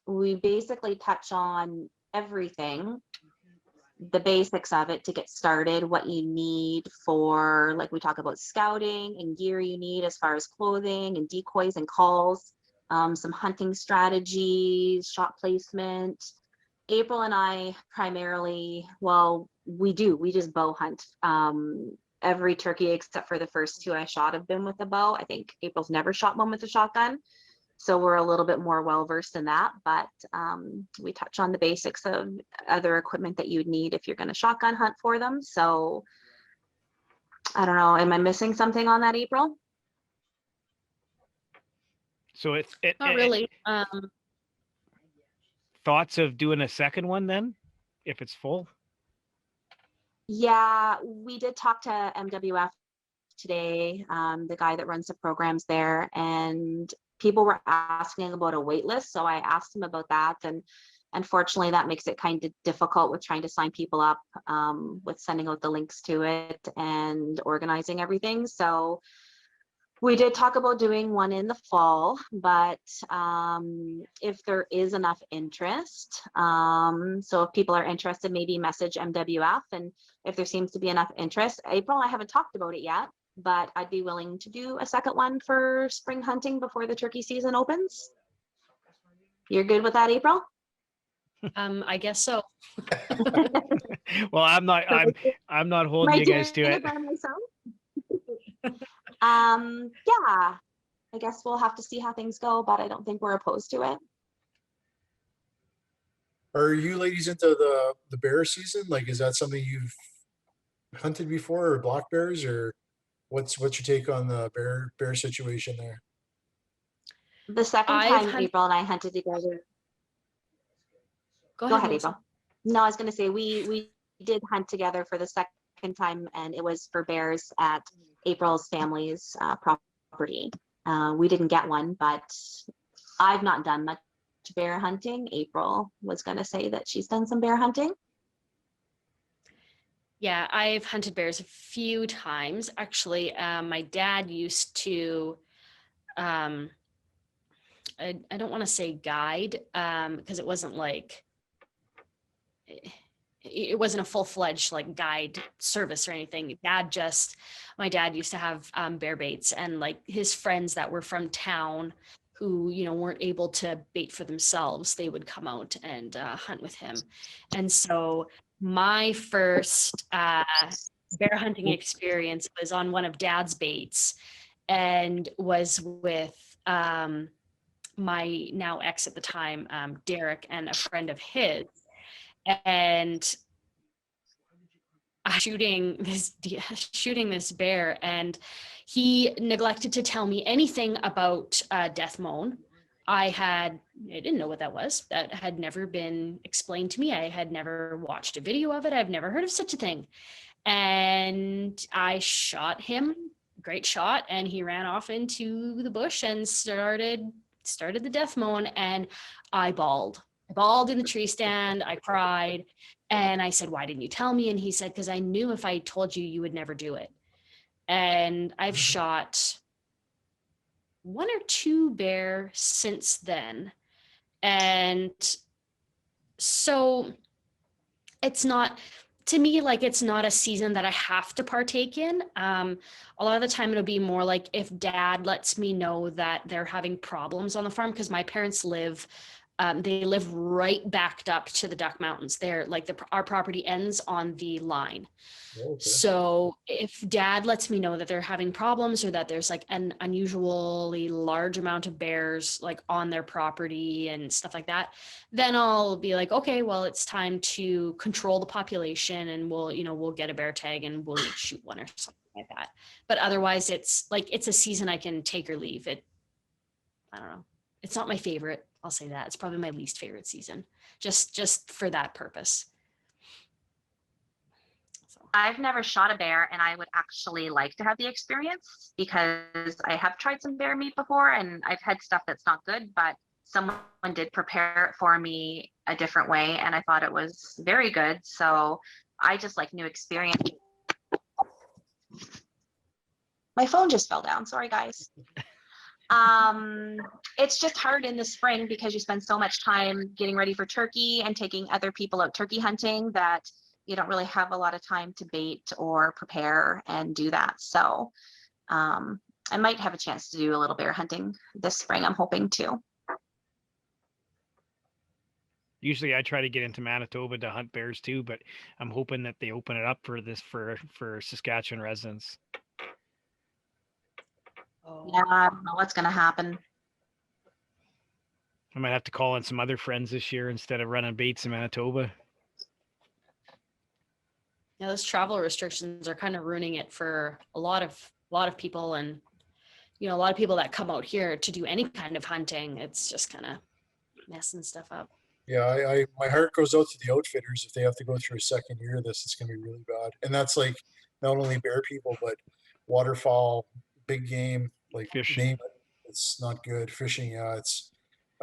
basically touch on everything, the basics of it to get started, what you need for, like we talk about scouting and gear you need as far as clothing and decoys and calls, some hunting strategies, shot placement. April and I primarily, well, we just bow hunt. Every turkey except for the first two I shot have been with a bow. I think April's never shot one with a shotgun. So we're a little bit more well-versed in that, but we touch on the basics of other equipment that you'd need if you're going to shotgun hunt for them. So I don't know, am I missing something on that, April? So Not really. Thoughts of doing a second one then, if it's full? Yeah, we did talk to MWF today, the guy that runs the programs there, and people were asking about a wait list. So I asked him about that, and unfortunately that makes it kind of difficult with trying to sign people up, with sending out the links to it and organizing everything. So we did talk about doing one in the fall, but if there is enough interest, so if people are interested, maybe message MWF, and if there seems to be enough interest, April, I haven't talked about it yet, but I'd be willing to do a second one for spring hunting before the turkey season opens. You're good with that, April? I guess so. Well, I'm not holding you guys to it. Yeah, I guess we'll have to see how things go, but I don't think we're opposed to it. Are you ladies into the bear season? Like, is that something you've hunted before, or black bears, or what's your take on the bear situation there? The second time April and I hunted together. Go ahead, April. No, I was going to say we did hunt together for the second time, and it was for bears at April's family's property. We didn't get one, but I've not done much bear hunting. April was going to say that she's done some bear hunting. Yeah, I've hunted bears a few times. Actually, my dad used to, I don't want to say guide, because it wasn't like, it wasn't a full-fledged like guide service or anything. My dad used to have bear baits, and like his friends that were from town who, weren't able to bait for themselves, they would come out and hunt with him. And so my first bear hunting experience was on one of Dad's baits, and was with my now ex at the time, Derek, and a friend of his. And shooting this bear, and he neglected to tell me anything about death moan. I didn't know what that was. That had never been explained to me. I had never watched a video of it. I've never heard of such a thing. And I shot him, great shot, and he ran off into the bush and started the death moan, and I bawled. I bawled in the tree stand. I cried, and I said, "Why didn't you tell me?" And he said, "Because I knew if I told you, you would never do it." And I've shot 1 or 2 bear since then. And so it's not, to me, like, it's not a season that I have to partake in. A lot of the time it'll be more like if dad lets me know that they're having problems on the farm, because my parents live, they live right backed up to the Duck Mountains. They're like our property ends on the line. Okay. So if dad lets me know that they're having problems, or that there's like an unusually large amount of bears like on their property and stuff like that, then I'll be like, okay, well, it's time to control the population, and we'll get a bear tag and we'll each shoot one or something like that. But otherwise it's a season I can take or leave. I don't know. It's not my favorite. I'll say that. It's probably my least favorite season, just for that purpose. I've never shot a bear, and I would actually like to have the experience, because I have tried some bear meat before and I've had stuff that's not good, but someone did prepare it for me a different way and I thought it was very good. So I just like new experience. My phone just fell down. Sorry, guys. It's just hard in the spring because you spend so much time getting ready for turkey and taking other people out turkey hunting that you don't really have a lot of time to bait or prepare and do that. So I might have a chance to do a little bear hunting this spring. I'm hoping to. Usually I try to get into Manitoba to hunt bears too, but I'm hoping that they open it up for this for Saskatchewan residents. Yeah, I don't know what's going to happen. I might have to call in some other friends this year instead of running baits in Manitoba. Yeah, those travel restrictions are kind of ruining it for a lot of people, and a lot of people that come out here to do any kind of hunting. It's just kind of messing stuff up. Yeah, I my heart goes out to the outfitters if they have to go through a second year of this. It's going to be really bad, and that's like not only bear people but waterfowl, big game, like Fishing. name it. It's not good. Fishing, yeah, it's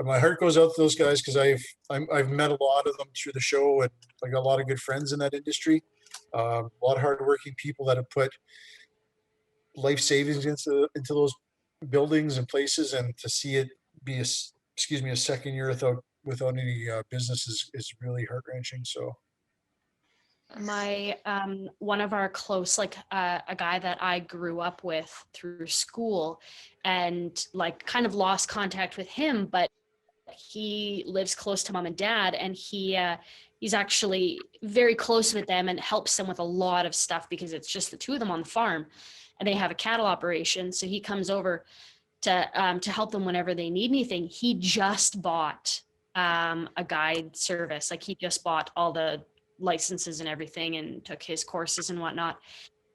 my heart goes out to those guys because I've met a lot of them through the show, and I got a lot of good friends in that industry. A lot of hardworking people that have put life savings into those buildings and places, and to see it be a second year without any business is really heart wrenching. So My one of our close, like a guy that I grew up with through school, and like kind of lost contact with him, but he lives close to mom and dad, and he's actually very close with them and helps them with a lot of stuff because it's just the two of them on the farm, and they have a cattle operation. So he comes over to help them whenever they need anything. He just bought a guide service. Like he just bought all the licenses and everything and took his courses and whatnot.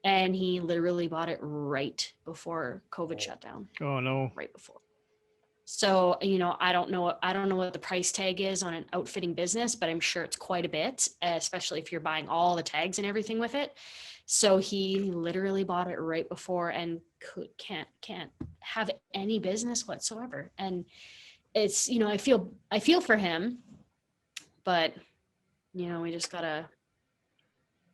And he literally bought it right before COVID shut down. Oh no. Right before. So, I don't know what the price tag is on an outfitting business, but I'm sure it's quite a bit, especially if you're buying all the tags and everything with it. So he literally bought it right before and can't have any business whatsoever. And it's, I feel for him, but we just gotta,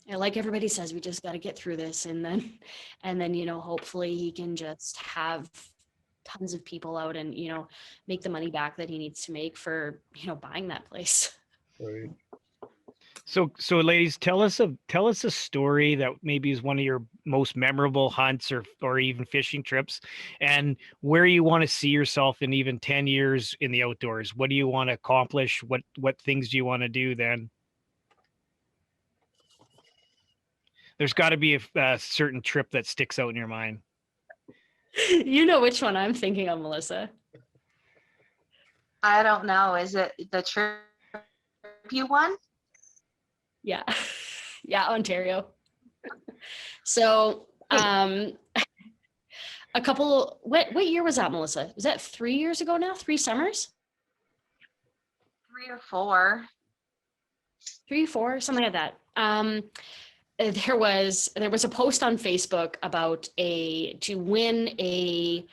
like everybody says, we just gotta get through this, and then hopefully he can just have tons of people out and make the money back that he needs to make for buying that place. right. So ladies, tell us a story that maybe is one of your most memorable hunts or even fishing trips, and where you want to see yourself in even 10 years in the outdoors. What do you want to accomplish? What things do you want to do then? There's got to be a certain trip that sticks out in your mind. You know which one I'm thinking of, Mellisa. I don't know. Is it the trip you won? Yeah. Yeah, Ontario. So a what year was that, Melissa? Was that 3 years ago now? 3 summers? 3 or 4. 3, 4, something like that. There was a post on Facebook about to win a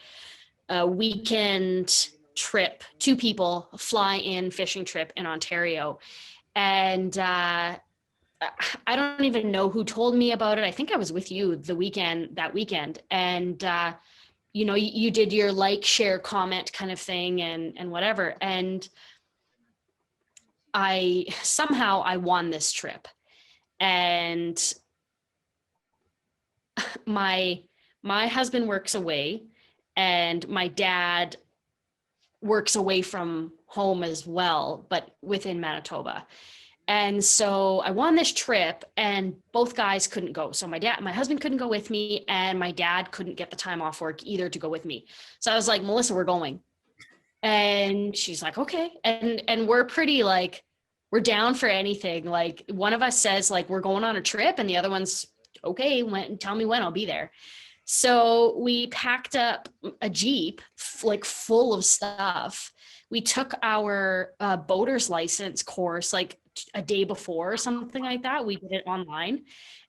weekend trip, 2 people fly-in fishing trip in Ontario, and I don't even know who told me about it. I think I was with you that weekend, and you did your like, share, comment kind of thing, and whatever, and I won this trip. And my husband works away, and my dad works away from home as well, but within Manitoba. And so I won this trip, and both guys couldn't go. So my husband couldn't go with me, and my dad couldn't get the time off work either to go with me. So I was like, Melissa, we're going. And she's like, okay. And we're pretty like, we're down for anything. Like, one of us says like, we're going on a trip, and the other one's okay, tell me when, I'll be there. So we packed up a Jeep like full of stuff. We took our boater's license course like a day before or something like that. We did it online,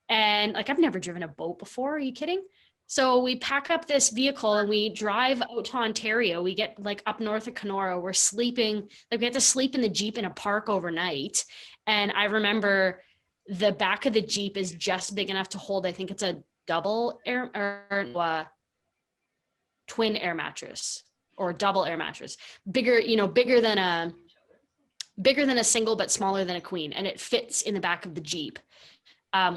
and like, I've never driven a boat before. Are you kidding? So we pack up this vehicle and we drive out to Ontario. We get like up north of Kenora. We're sleeping, like we had to sleep in the Jeep in a park overnight. And I remember the back of the Jeep is just big enough to hold, I think it's a double air or twin air mattress or double air mattress. Bigger than a single, but smaller than a queen. And it fits in the back of the Jeep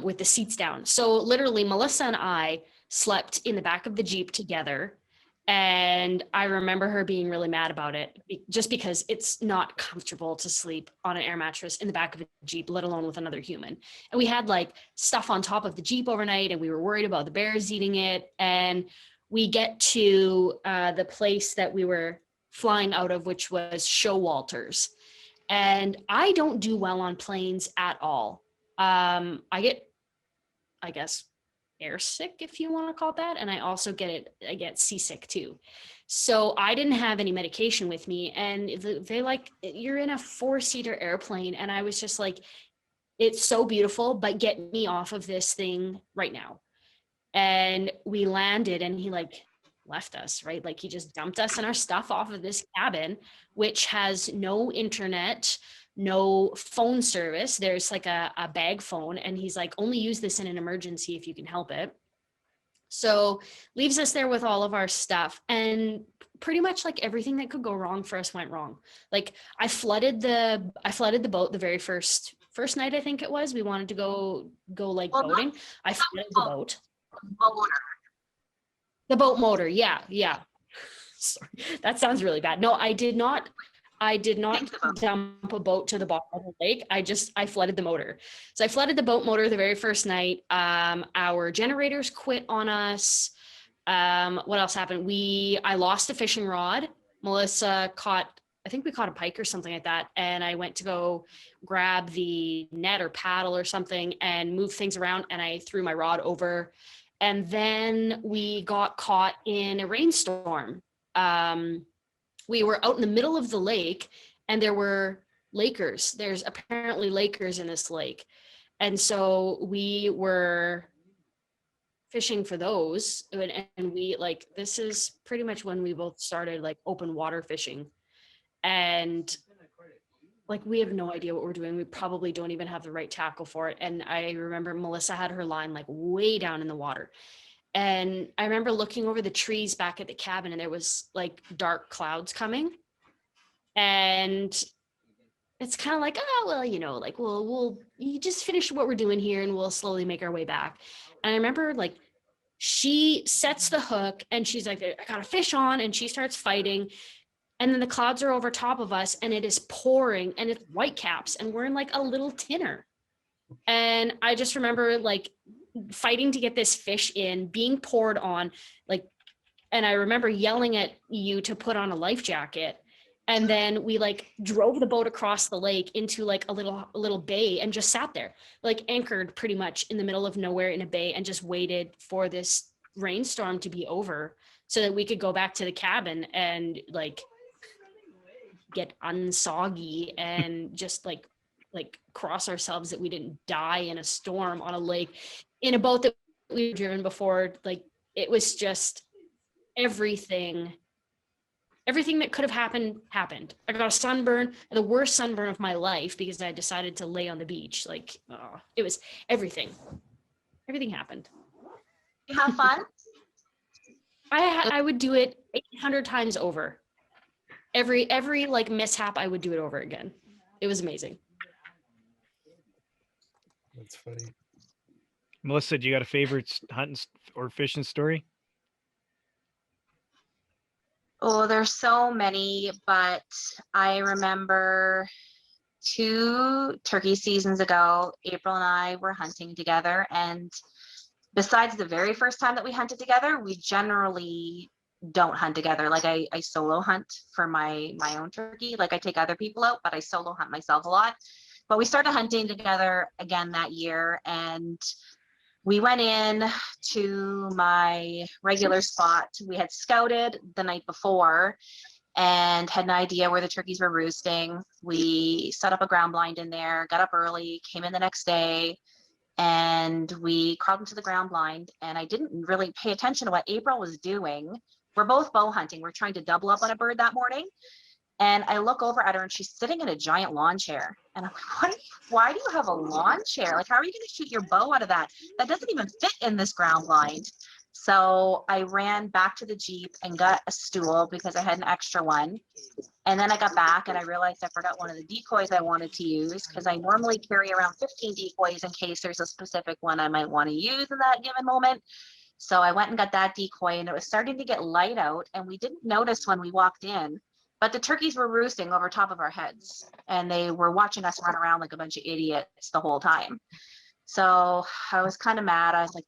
with the seats down. So literally Melissa and I slept in the back of the Jeep together. And I remember her being really mad about it, just because it's not comfortable to sleep on an air mattress in the back of a Jeep, let alone with another human. And we had like stuff on top of the Jeep overnight, and we were worried about the bears eating it. And we get to the place that we were flying out of, which was Showalters. And I don't do well on planes at all. I get, I guess, air sick, if you want to call it that. And I also get seasick too. So I didn't have any medication with me. And they like, you're in a 4-seater airplane. And I was just like, it's so beautiful, but get me off of this thing right now. And we landed, and he like left us, right? Like, he just dumped us and our stuff off of this cabin, which has no internet, no phone service. There's like a bag phone, and he's like, only use this in an emergency if you can help it. So leaves us there with all of our stuff, and pretty much like everything that could go wrong for us went wrong. Like, I flooded the boat the very first night, I think it was. We wanted to go like boating. I flooded the boat. The boat motor, yeah. Sorry, that sounds really bad. No, I did not dump a boat to the bottom of the lake. I flooded the motor. So I flooded the boat motor the very first night. Our generators quit on us. What else happened? I lost a fishing rod. Melissa I think we caught a pike or something like that. And I went to go grab the net or paddle or something and move things around, and I threw my rod over. And then we got caught in a rainstorm. We were out in the middle of the lake, and there were Lakers. There's apparently Lakers in this lake. And so we were fishing for those. And we like, this is pretty much when we both started like open water fishing. And like, we have no idea what we're doing. We probably don't even have the right tackle for it. And I remember Melissa had her line like way down in the water. And I remember looking over the trees back at the cabin, and there was like dark clouds coming. And it's kind of like, oh, well, like we'll you just finish what we're doing here, and we'll slowly make our way back. And I remember like, she sets the hook, and she's like, I got a fish on, and she starts fighting. And then the clouds are over top of us, and it is pouring, and it's whitecaps, and we're in like a little tinner. And I just remember like fighting to get this fish in, being poured on, like, and I remember yelling at you to put on a life jacket. And then we like drove the boat across the lake into like a little bay, and just sat there, like anchored pretty much in the middle of nowhere in a bay, and just waited for this rainstorm to be over so that we could go back to the cabin and like get unsoggy and just like cross ourselves that we didn't die in a storm on a lake in a boat that we've driven before. Like it was just everything that could have happened. I got a sunburn, the worst sunburn of my life, because I decided to lay on the beach. Like, it was everything happened. You have fun? I would do it 800 times over. Every like mishap, I would do it over again. It was amazing. That's funny. Mellisa, do you got a favorite hunting or fishing story? Oh, there's so many, but I remember 2 turkey seasons ago, April and I were hunting together, and besides the very first time that we hunted together, we generally don't hunt together. Like I solo hunt for my own turkey. Like I take other people out, but I solo hunt myself a lot. But we started hunting together again that year, and we went in to my regular spot. We had scouted the night before and had an idea where the turkeys were roosting. We set up a ground blind in there, got up early, came in the next day, and we crawled into the ground blind. And I didn't really pay attention to what April was doing. We're both bow hunting. We're trying to double up on a bird that morning. And I look over at her and she's sitting in a giant lawn chair. And I'm like, why do you have a lawn chair? Like, how are you going to shoot your bow out of that? That doesn't even fit in this ground blind. So I ran back to the Jeep and got a stool because I had an extra one. And then I got back and I realized I forgot one of the decoys I wanted to use, because I normally carry around 15 decoys in case there's a specific one I might want to use in that given moment. So I went and got that decoy, and it was starting to get light out, and we didn't notice when we walked in, but the turkeys were roosting over top of our heads, and they were watching us run around like a bunch of idiots the whole time. So I was kind of mad. I was like,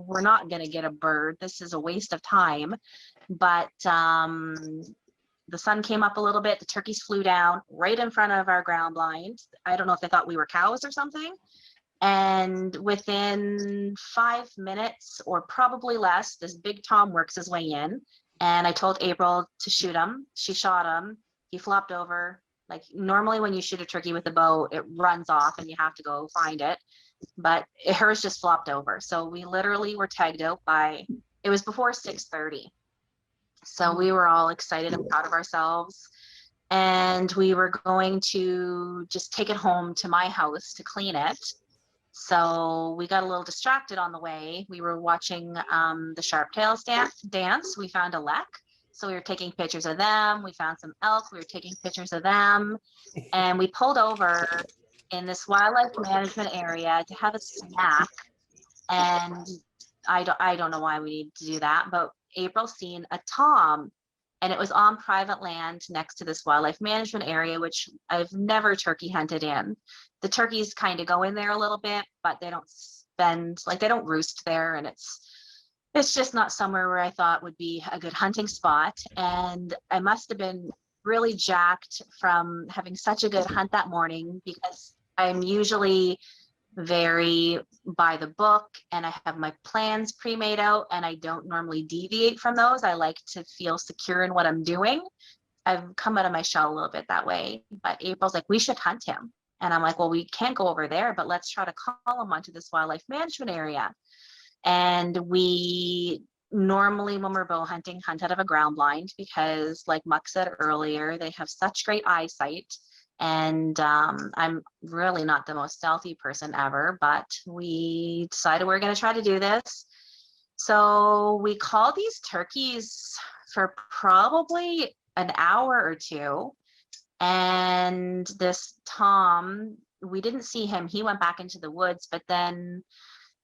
we're not going to get a bird. This is a waste of time. But the sun came up a little bit. The turkeys flew down right in front of our ground blind. I don't know if they thought we were cows or something. And within 5 minutes or probably less, this big Tom works his way in. And I told April to shoot him. She shot him. He flopped over. Like normally when you shoot a turkey with a bow, it runs off and you have to go find it. But hers just flopped over. So we literally were tagged out it was before 6:30. So we were all excited and proud of ourselves. And we were going to just take it home to my house to clean it. So we got a little distracted on the way. We were watching the sharptails dance. We found a lek. So we were taking pictures of them. We found some elk. We were taking pictures of them. And we pulled over in this wildlife management area to have a snack. And I don't know why we need to do that, but April seen a tom, and it was on private land next to this wildlife management area, which I've never turkey hunted in. The turkeys kind of go in there a little bit, but they don't roost there, and it's just not somewhere where I thought would be a good hunting spot. And I must have been really jacked from having such a good hunt that morning, because I'm usually very by the book and I have my plans pre-made out, and I don't normally deviate from those. I like to feel secure in what I'm doing. I've come out of my shell a little bit that way. But April's like, we should hunt him. And I'm like, well, we can't go over there, but let's try to call him onto this wildlife management area. And we normally, when we're bow hunting, hunt out of a ground blind, because like Muck said earlier, they have such great eyesight. And I'm really not the most stealthy person ever, but we decided we're going to try to do this. So we called these turkeys for probably an hour or two. And this Tom, we didn't see him. He went back into the woods, but then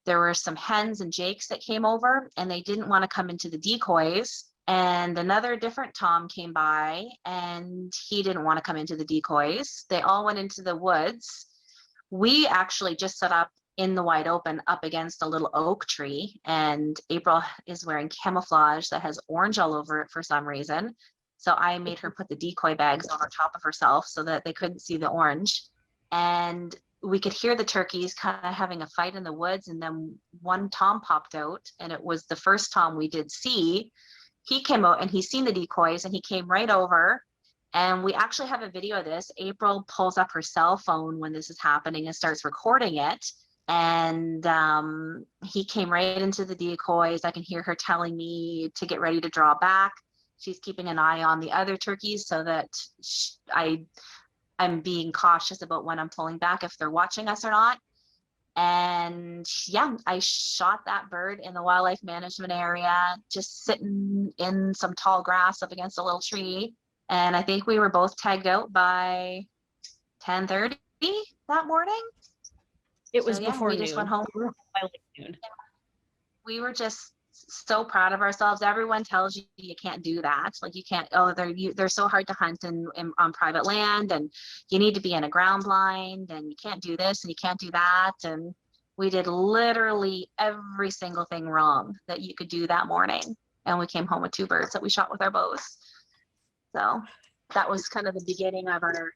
there were some hens and jakes that came over, and they didn't want to come into the decoys. And another different Tom came by, and he didn't want to come into the decoys. They all went into the woods. We actually just set up in the wide open up against a little oak tree, and April is wearing camouflage that has orange all over it for some reason. So I made her put the decoy bags over top of herself so that they couldn't see the orange. And we could hear the turkeys kind of having a fight in the woods. And then one Tom popped out, and it was the first Tom we did see. He came out and he's seen the decoys, and he came right over. And we actually have a video of this. April pulls up her cell phone when this is happening and starts recording it. And he came right into the decoys. I can hear her telling me to get ready to draw back. She's keeping an eye on the other turkeys so that I'm being cautious about when I'm pulling back, if they're watching us or not. And yeah, I shot that bird in the wildlife management area, just sitting in some tall grass up against a little tree. And I think we were both tagged out by 10:30 that morning. It was So, yeah, before we noon. just went home. We were by like noon. We were just so proud of ourselves. Everyone tells you you can't do that. Like you can't, oh, they're so hard to hunt on private land, and you need to be in a ground blind, and you can't do this and you can't do that. And we did literally every single thing wrong that you could do that morning. And we came home with 2 birds that we shot with our bows. So that was kind of the beginning of our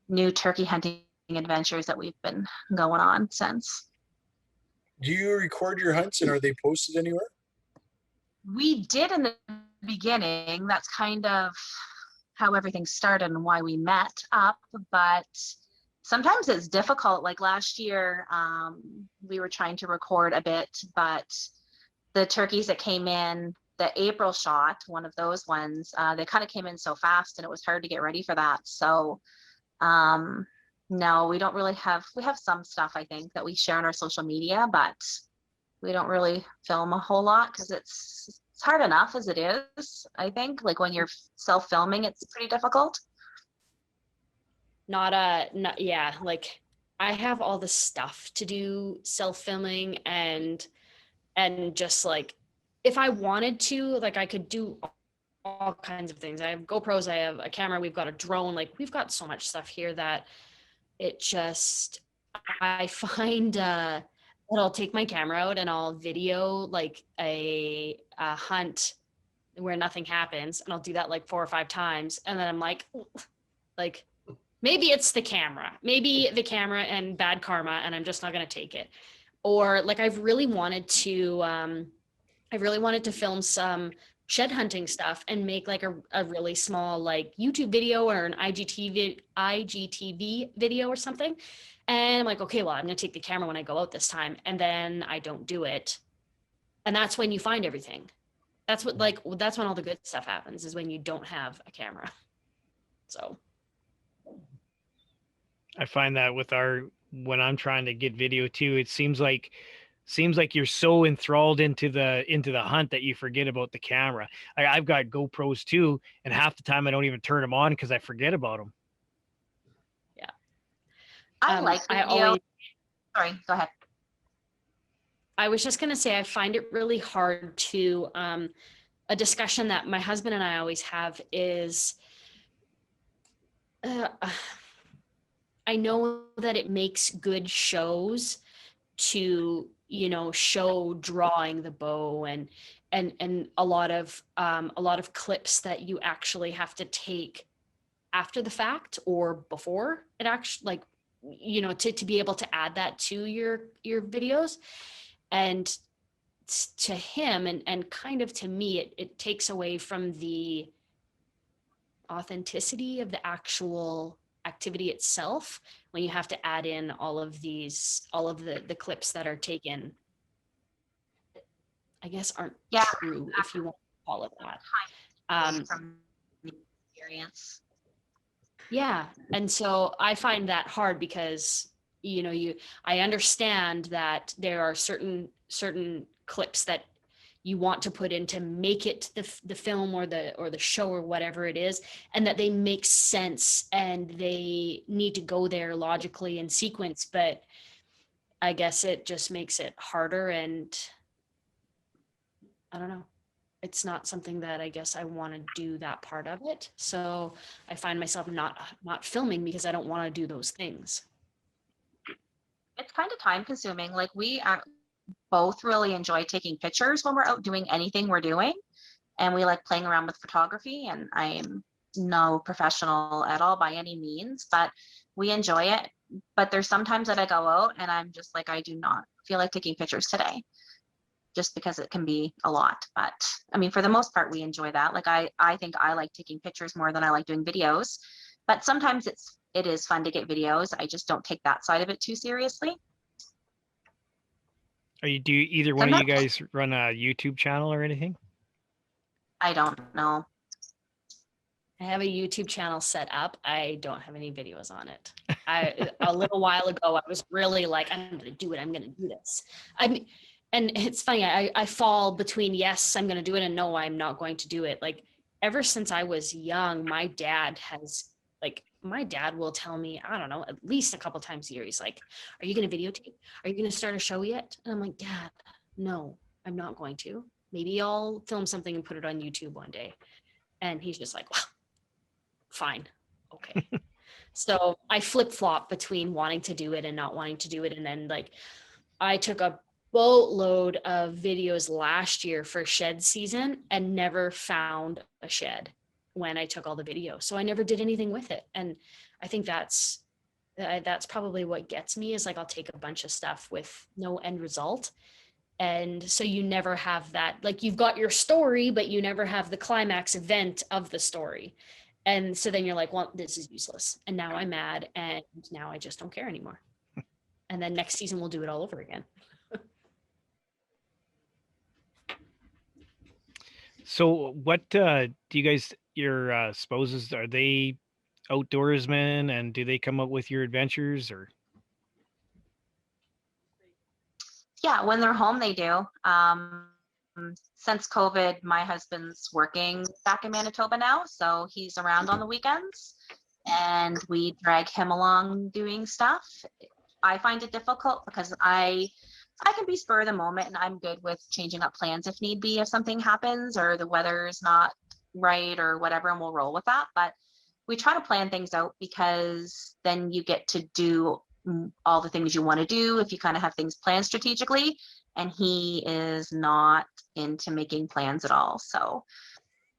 new turkey hunting adventures that we've been going on since. Do you record your hunts, and are they posted anywhere? We did in the beginning. That's kind of how everything started and why we met up. But sometimes it's difficult. Like last year, we were trying to record a bit, but the turkeys that came in, the April shot, one of those ones, they kind of came in so fast and it was hard to get ready for that. So no, we don't really we have some stuff, I think, that we share on our social media, but we don't really film a whole lot because it's hard enough as it is. I think like when you're self-filming, it's pretty difficult. Yeah, like I have all the stuff to do self-filming and just like if I wanted to, like I could do all kinds of things. I have GoPros, I have a camera, we've got a drone, like we've got so much stuff here that it just, I find that I'll take my camera out and I'll video like a hunt where nothing happens, and I'll do that like 4 or 5 times, and then I'm like maybe it's the camera, and bad karma, and I'm just not going to take it. Or like I've really wanted to film some shed hunting stuff and make like a really small like YouTube video or an IGTV video or something. And I'm like, okay, well, I'm going to take the camera when I go out this time. And then I don't do it. And that's when you find everything. That's when all the good stuff happens, is when you don't have a camera. So I find that when I'm trying to get video too, it seems like you're so enthralled into the hunt that you forget about the camera. I've got GoPros too, and half the time I don't even turn them on because I forget about them. Yeah. I like video. Sorry, go ahead. I was just going to say, I find it really hard to, a discussion that my husband and I always have is, I know that it makes good shows to, show drawing the bow and a lot of clips that you actually have to take after the fact or before it actually, to be able to add that to your videos. And to him and kind of to me, it takes away from the authenticity of the actual activity itself when you have to add in all of the clips that are taken, I guess, aren't true, if you want to call it that. From the experience. Yeah. And so I find that hard because, I understand that there are certain clips that you want to put in to make it the film or the show or whatever it is, and that they make sense and they need to go there logically in sequence. But I guess it just makes it harder, and I don't know. It's not something that I guess I want to do that part of it. So I find myself not filming because I don't want to do those things. It's kind of time consuming. Like we both really enjoy taking pictures when we're out doing anything we're doing. And we like playing around with photography, and I'm no professional at all by any means, but we enjoy it. But there's sometimes that I go out and I'm just like, I do not feel like taking pictures today, just because it can be a lot. But I mean, for the most part, we enjoy that. Like I think I like taking pictures more than I like doing videos. But sometimes it is fun to get videos. I just don't take that side of it too seriously. Do either one of you guys run a YouTube channel or anything? I don't know. I have a YouTube channel set up. I don't have any videos on it. A little while ago, I was really like, I'm going to do it. I'm going to do this. And it's funny. I fall between, yes, I'm going to do it, and no, I'm not going to do it. Like, ever since I was young, my dad will tell me, I don't know, at least a couple times a year, he's like, are you going to videotape? Are you going to start a show yet? And I'm like, Dad, no, I'm not going to. Maybe I'll film something and put it on YouTube one day. And he's just like, well, fine. Okay. So I flip-flop between wanting to do it and not wanting to do it. And then like I took a boatload of videos last year for shed season and never found a shed when I took all the videos. So I never did anything with it. And I think that's probably what gets me, is like, I'll take a bunch of stuff with no end result. And so you never have that, like, you've got your story, but you never have the climax event of the story. And so then you're like, well, this is useless. And now I'm mad. And now I just don't care anymore. And then next season we'll do it all over again. So what do you guys, your spouses, are they outdoorsmen, and do they come up with your adventures, or? Yeah, when they're home, they do. Since COVID, my husband's working back in Manitoba now, so he's around on the weekends, and we drag him along doing stuff. I find it difficult because I can be spur of the moment, and I'm good with changing up plans if need be, if something happens or the weather is not right or whatever, and we'll roll with that. But we try to plan things out, because then you get to do all the things you want to do if you kind of have things planned strategically, and he is not into making plans at all. So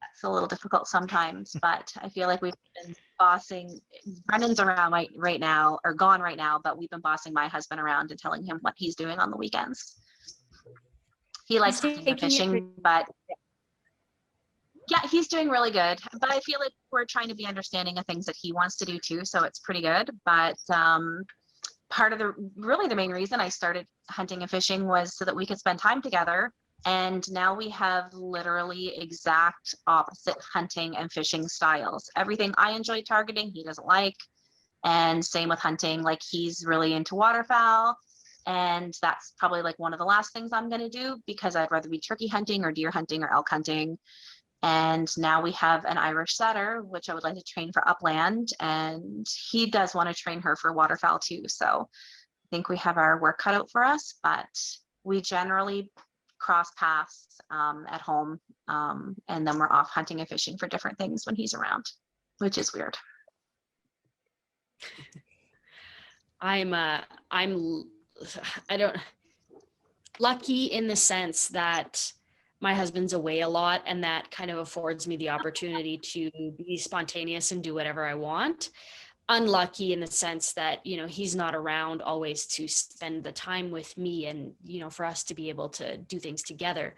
that's a little difficult sometimes, but I feel like we've been bossing. Brendan's around right now, or gone right now, but we've been bossing my husband around and telling him what he's doing on the weekends. He likes hunting and fishing, but yeah, he's doing really good. But I feel like we're trying to be understanding of things that he wants to do too, so it's pretty good. But part of the main reason I started hunting and fishing was so that we could spend time together. And now we have literally exact opposite hunting and fishing styles. Everything I enjoy targeting, he doesn't like. And same with hunting, like, he's really into waterfowl. And that's probably like one of the last things I'm going to do, because I'd rather be turkey hunting or deer hunting or elk hunting. And now we have an Irish setter, which I would like to train for upland. And he does want to train her for waterfowl too. So I think we have our work cut out for us, but we generally cross paths at home. And then we're off hunting and fishing for different things when he's around, which is weird. Lucky in the sense that my husband's away a lot, and that kind of affords me the opportunity to be spontaneous and do whatever I want. Unlucky in the sense that, he's not around always to spend the time with me and, for us to be able to do things together.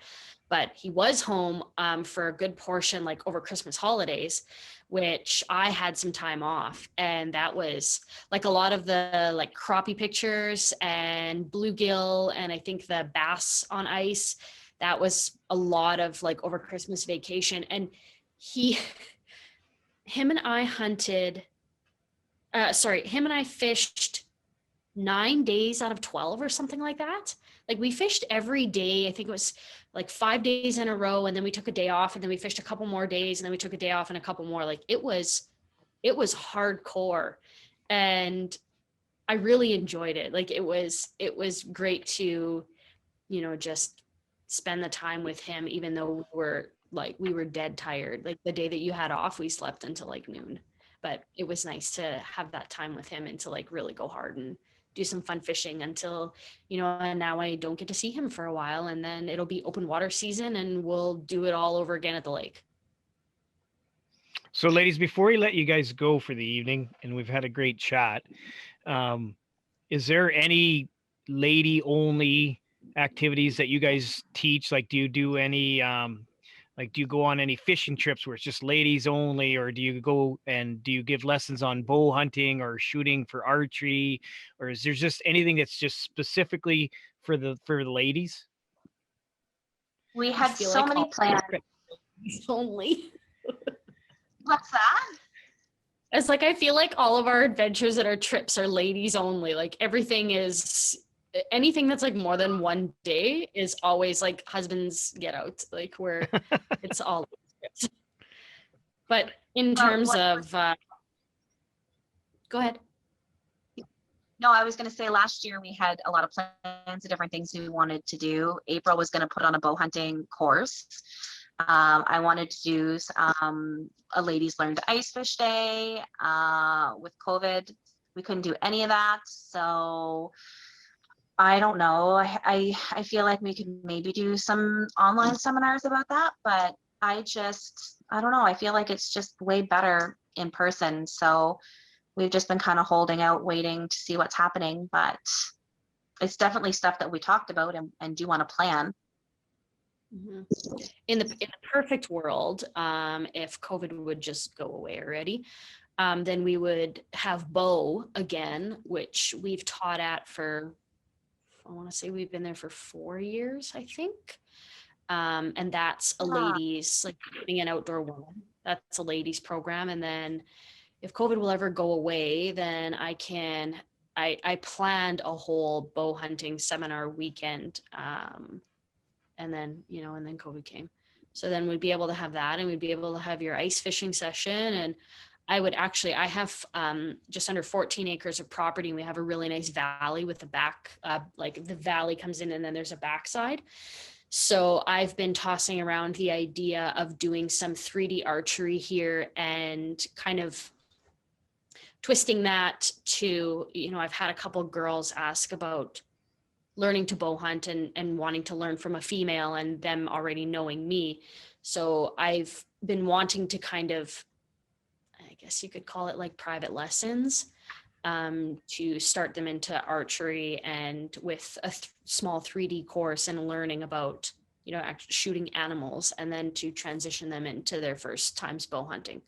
But he was home for a good portion, like over Christmas holidays, which I had some time off. And that was like a lot of the like crappie pictures and bluegill, and I think the bass on ice. That was a lot of like over Christmas vacation. And him and I fished 9 days out of 12 or something like that. Like, we fished every day. I think it was like 5 days in a row. And then we took a day off, and then we fished a couple more days, and then we took a day off and a couple more. Like, it was hardcore. And I really enjoyed it. Like, it was great to, just spend the time with him, even though we were dead tired. Like, the day that you had off, we slept until like noon, but it was nice to have that time with him and to like really go hard and do some fun fishing until, and now I don't get to see him for a while, and then it'll be open water season and we'll do it all over again at the lake. So ladies, before we let you guys go for the evening, and we've had a great chat, Is there any lady only activities that you guys teach? Like, do you do any like, do you go on any fishing trips where it's just ladies only, or do you go and do you give lessons on bow hunting or shooting for archery, or is there just anything that's just specifically for the ladies? We I had feel so like many all plans. only. What's that? It's like I feel like all of our adventures and our trips are ladies only. Like everything is anything that's like more than one day is always like husbands get out. Like where it's all. But in Well, terms of, go ahead. no, I was going to say last year we had a lot of plans of different things we wanted to do. April was going to put on a bow hunting course. I wanted to do a ladies learn to ice fish day. With COVID, we couldn't do any of that. So I don't know. I feel like we could maybe do some online seminars about that, but I don't know. I feel like it's just way better in person. So we've just been kind of holding out, waiting to see what's happening, but it's definitely stuff that we talked about and do want to plan. Mhm. In the perfect world, if COVID would just go away already, then we would have bow again, which we've taught at for, I want to say we've been there for 4 years, I think. And that's a ladies, like being an outdoor woman. That's a ladies program. And then if COVID will ever go away, then I planned a whole bow hunting seminar weekend. And then COVID came. So then we'd be able to have that, and we'd be able to have your ice fishing session. And I have just under 14 acres of property, and we have a really nice valley with the back, like the valley comes in and then there's a backside. So I've been tossing around the idea of doing some 3D archery here and kind of twisting that to, I've had a couple girls ask about learning to bow hunt and wanting to learn from a female and them already knowing me. So I've been wanting to kind of, I guess you could call it like private lessons, to start them into archery and with a small 3D course and learning about, shooting animals, and then to transition them into their first times bow hunting.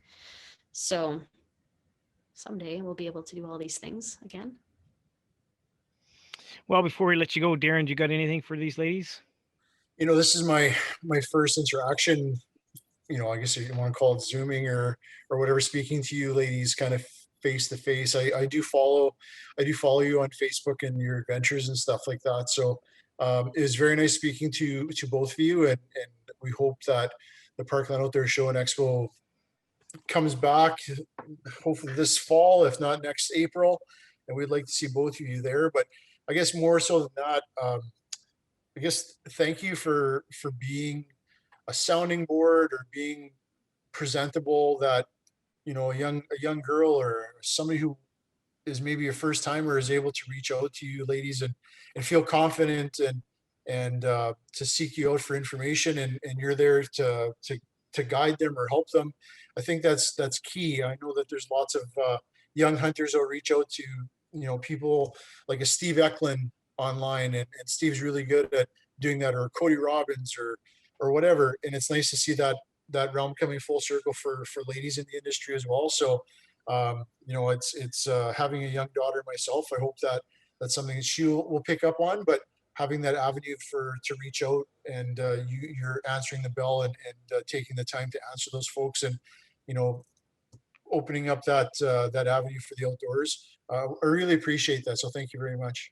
So someday we'll be able to do all these things again. Well, before we let you go, Darren, you got anything for these ladies? This is my first interaction. I guess you want to call it Zooming or whatever, speaking to you ladies kind of face to face. I do follow you on Facebook and your adventures and stuff like that. So it was very nice speaking to both of you, and we hope that the Parkland Outdoor Show and Expo comes back hopefully this fall, if not next April, and we'd like to see both of you there. But I guess more so than that, I guess thank you for being a sounding board or being presentable, that a young girl or somebody who is maybe a first timer is able to reach out to you ladies and feel confident and to seek you out for information, and you're there to guide them or help them. I think that's key. I know that there's lots of young hunters who'll reach out to people like a Steve Eklund online, and Steve's really good at doing that, or Cody Robbins or whatever. And it's nice to see that realm coming full circle for ladies in the industry as well. So it's having a young daughter myself, I hope that that's something that she will pick up on, but having that avenue to reach out, and you're answering the bell and taking the time to answer those folks, and opening up that avenue for the outdoors. I really appreciate that. So thank you very much.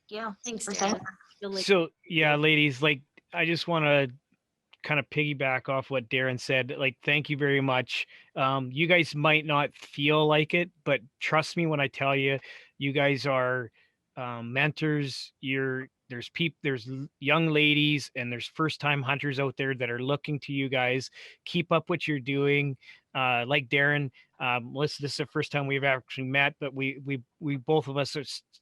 Yeah, Thanks, for Dan. saying. So yeah, ladies, like, I just want to kind of piggyback off what Darren said. Like, thank you very much. You guys might not feel like it, but trust me when I tell you, you guys are mentors. There's young ladies and there's first time hunters out there that are looking to you guys. Keep up what you're doing. Like Darren, Melissa, this is the first time we've actually met, but we both of us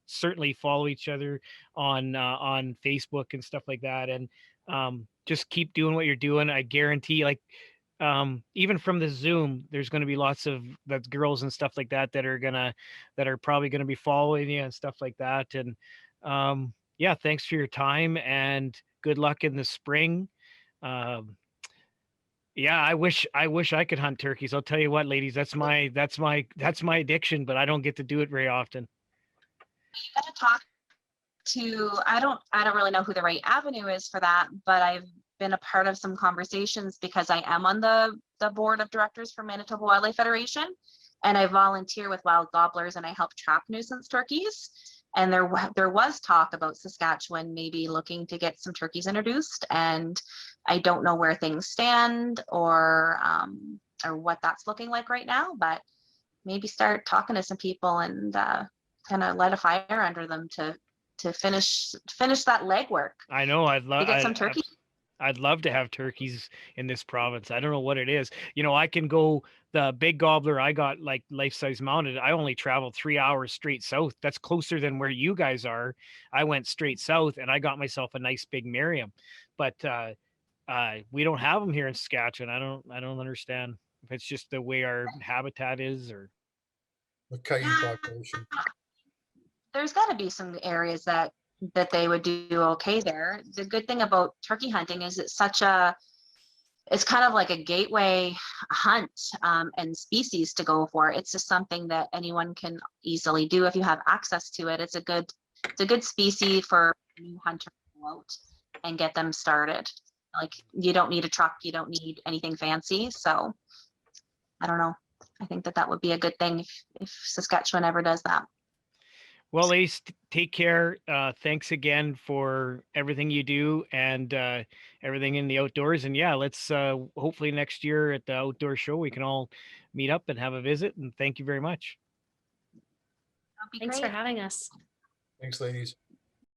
certainly follow each other on Facebook and stuff like that. And just keep doing what you're doing. I guarantee, like, even from the Zoom, there's going to be lots of that girls and stuff like that that are probably going to be following you and stuff like that. And yeah, thanks for your time and good luck in the spring. Um, yeah, I wish I could hunt turkeys. I'll tell you what, ladies, that's my addiction, but I don't get to do it very often. You gotta talk to, I don't really know who the right avenue is for that, but I've been a part of some conversations because I am on the board of directors for Manitoba Wildlife Federation, and I volunteer with wild gobblers and I help trap nuisance turkeys. And there was talk about Saskatchewan maybe looking to get some turkeys introduced, and I don't know where things stand or what that's looking like right now, but maybe start talking to some people and kind of light a fire under them to finish that legwork I know to get some turkey. I'd love to have turkeys in this province. I don't know what it is. You know, I can go the big gobbler I got like life size mounted. I only traveled 3 hours straight south. That's closer than where you guys are. I went straight south and I got myself a nice big Merriam. But we don't have them here in Saskatchewan. I don't understand if it's just the way our habitat is or The coyote population. There's got to be some areas that they would do okay there. The good thing about turkey hunting is it's kind of like a gateway hunt and species to go for. It's just something that anyone can easily do if you have access to it. It's a good species for new hunters to go out and get them started. Like, you don't need a truck, you don't need anything fancy. So I don't know. I think that would be a good thing if Saskatchewan ever does that. well, Ace, take care. Thanks again for everything you do and everything in the outdoors. And yeah, let's hopefully next year at the outdoor show we can all meet up and have a visit. And thank you very much. That'd be Thanks great. for having us. Thanks, ladies.